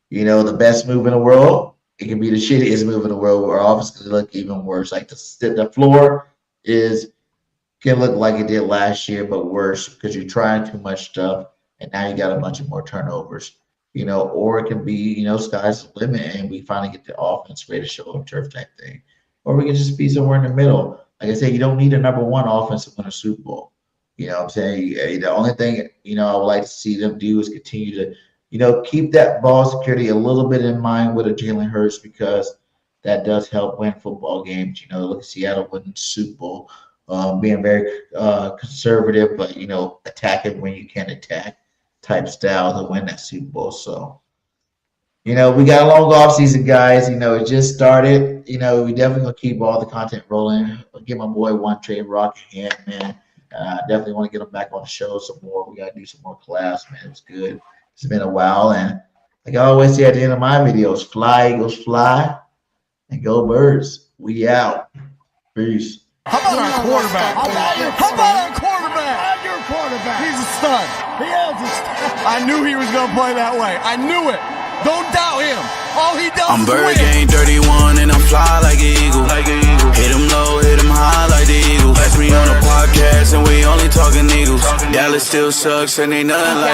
the best move in the world. It can be the shittiest move in the world where obviously look even worse. Like the floor can look like it did last year, but worse because you're trying too much stuff and now you got a bunch of more turnovers. Or it can be, sky's the limit and we finally get the offense ready to show up turf type thing. Or we can just be somewhere in the middle. Like I said, you don't need a number one offense to win a Super Bowl. You know what I'm saying? The only thing, I would like to see them do is continue to, keep that ball security a little bit in mind with a Jalen Hurts because that does help win football games. Look at Seattle winning Super Bowl, being very conservative, but, attacking when you can attack type style to win that Super Bowl. So, we got a long off season, guys. It just started. We definitely going to keep all the content rolling. I'll give my boy One Trade Rock a hand, man. Definitely want to get him back on the show some more. We got to do some more collabs, man. It was good. It's been a while. And like I always say at the end of my videos, fly, Eagles, fly, and go Birds. We out. Peace. How about our quarterback? How about our quarterback? I'm your quarterback. He's a stud. He is a stud. I knew he was going to play that way. I knew it. Don't doubt him. All he does I'm is bird win. game 31 and I'm fly like an eagle. Hit him low, hit him high like the Eagles. Catch me on a podcast and we only talking Eagles. Dallas still sucks and ain't nothing like